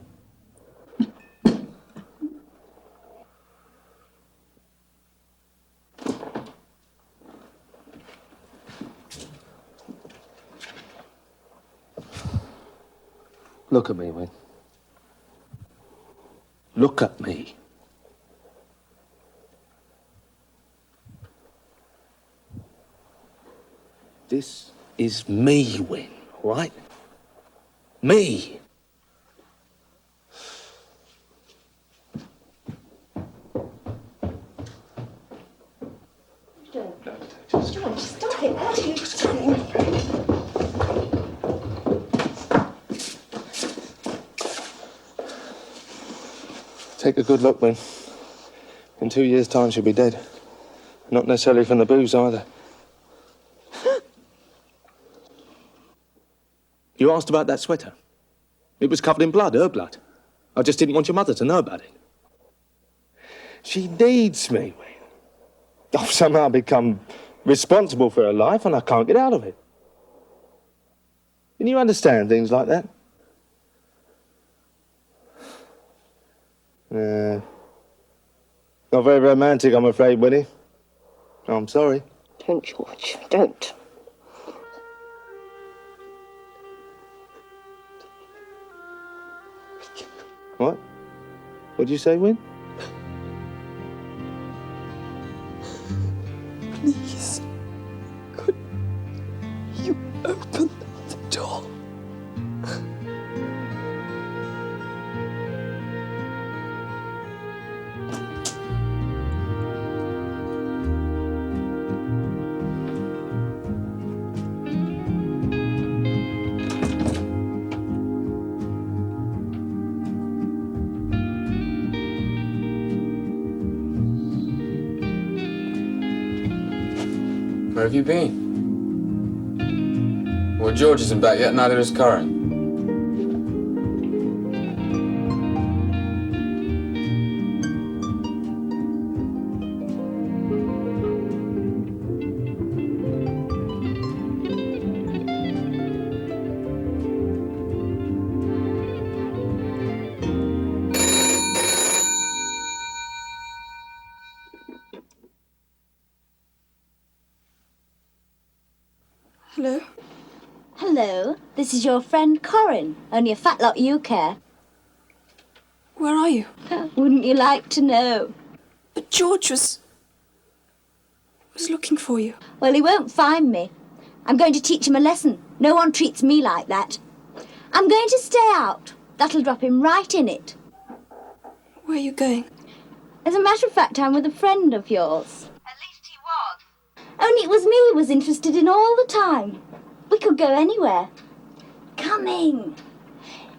Look at me, Wynne. Look at me. This is me, Wynne, right? Me. George, stop it. What are you doing? Take a good look, Wynne. In 2 years' time, she'll be dead. Not necessarily from the booze, either. You asked about that sweater. It was covered in blood, her blood. I just didn't want your mother to know about it. She needs me, Wynne. I've somehow become responsible for her life and I can't get out of it. Can you understand things like that? Not very romantic, I'm afraid, Winnie. I'm sorry. Don't, George, don't. What? What'd you say, Wynne? Please, could you open the door? Where have you been? Well, George isn't back yet, neither is Corinne. Hello? Hello, this is your friend Corinne. Only a fat lot you care. Where are you? Wouldn't you like to know? But George was looking for you. Well, he won't find me. I'm going to teach him a lesson. No one treats me like that. I'm going to stay out. That'll drop him right in it. Where are you going? As a matter of fact, I'm with a friend of yours. At least he was. Only it was me he was interested in all the time. We could go anywhere. Coming.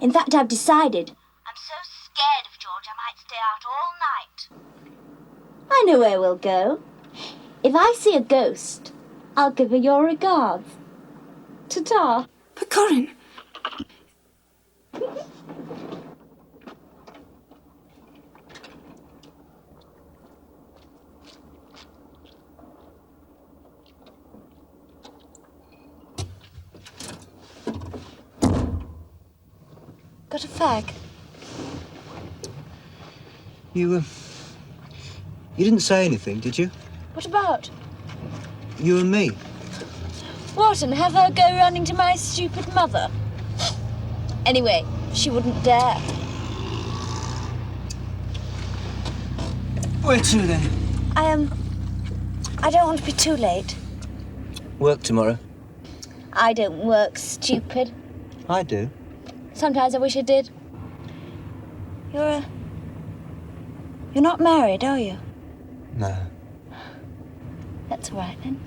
In fact, I've decided. I'm so scared of George I might stay out all night. I know where we'll go. If I see a ghost, I'll give her your regards. Ta-ta. But Corinne... Got a fag? You didn't say anything, did you? What about? You and me. What, and have her go running to my stupid mother? Anyway, she wouldn't dare. Where to, then? I don't want to be too late. Work tomorrow. I don't work, stupid. I do. Sometimes I wish I did. You're not married, are you? No. That's all right, then.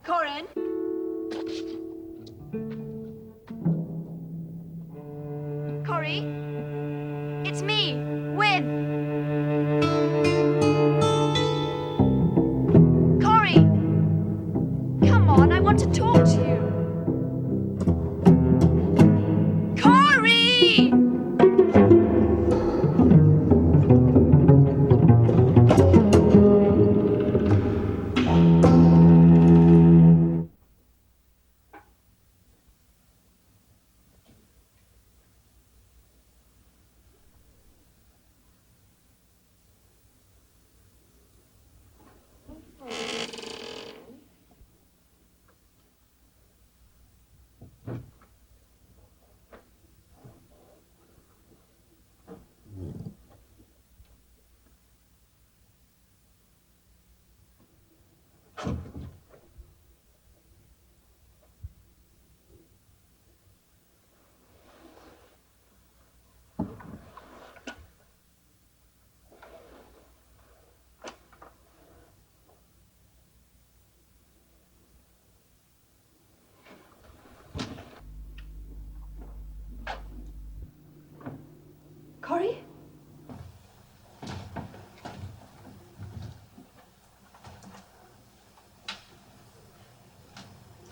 Corinne? Corrie? It's me, Wynne. Corrie! Come on, I want to talk to you. Corrie!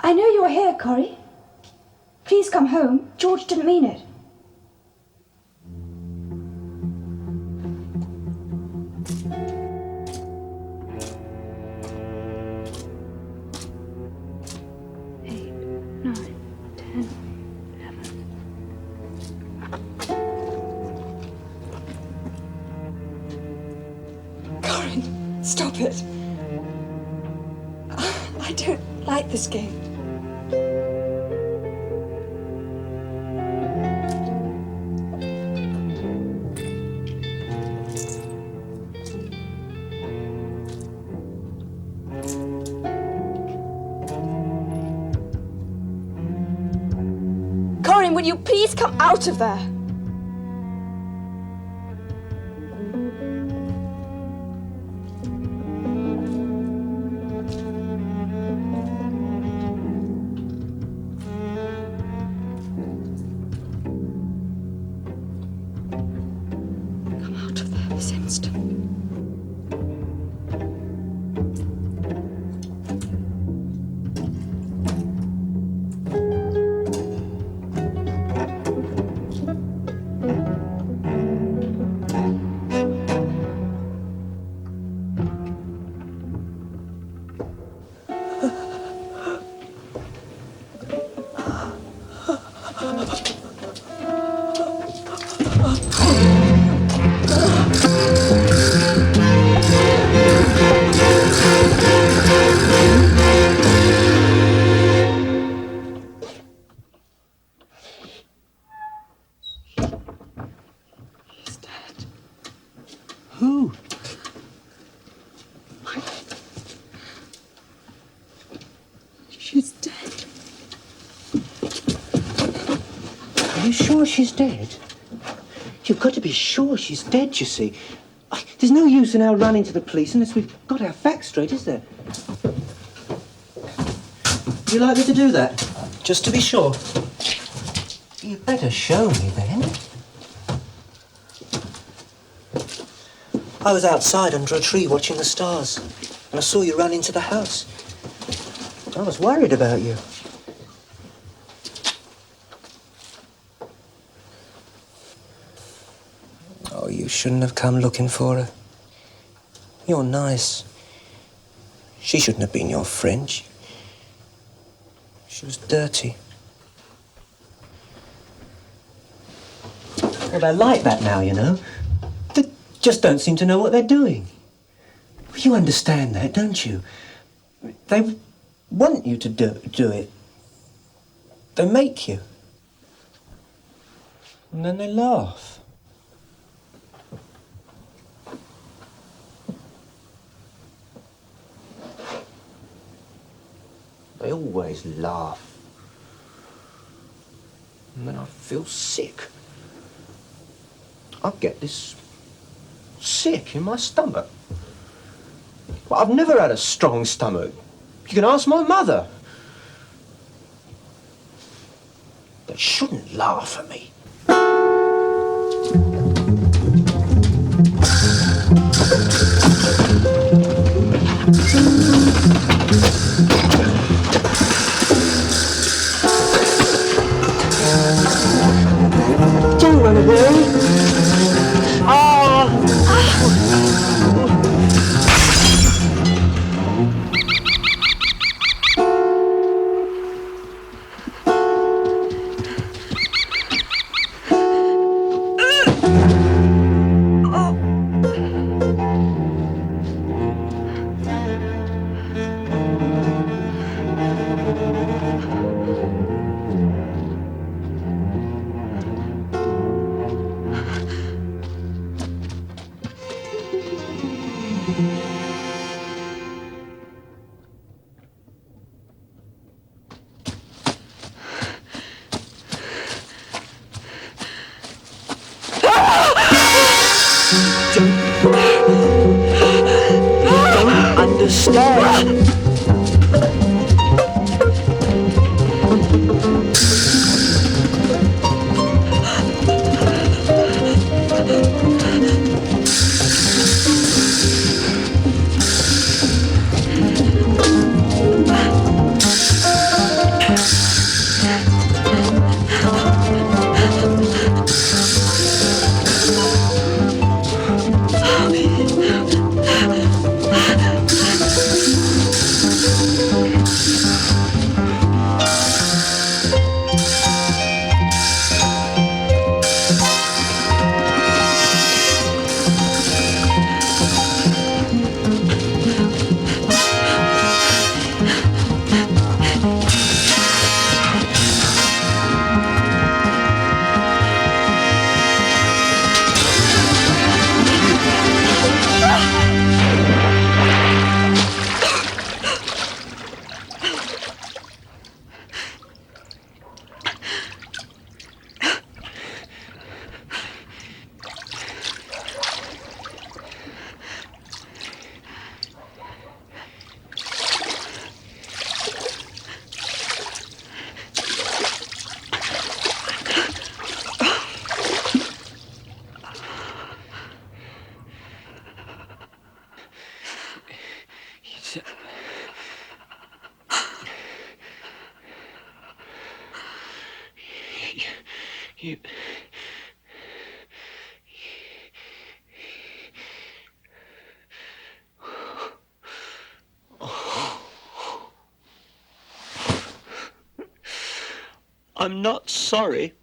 I know you're here, Corrie. Please come home. George didn't mean it. Corinne, stop it. I don't like this game. Corinne, will you please come out of there? Who? She's dead. Are you sure she's dead? You've got to be sure she's dead, you see. There's no use in our running to the police unless we've got our facts straight, is there? Would you like me to do that? Just to be sure. You better show me, then. I was outside under a tree watching the stars, and I saw you run into the house. I was worried about you. Oh, you shouldn't have come looking for her. You're nice. She shouldn't have been your friend. She was dirty. Well, they're like that now, you know. They just don't seem to know what they're doing. You understand that, don't you? They want you to do it. They make you. And then they laugh. They always laugh. And then I feel sick. I get this sick in my stomach. But I've never had a strong stomach. You can ask my mother. They shouldn't laugh at me. Don't run away. You... I'm not sorry.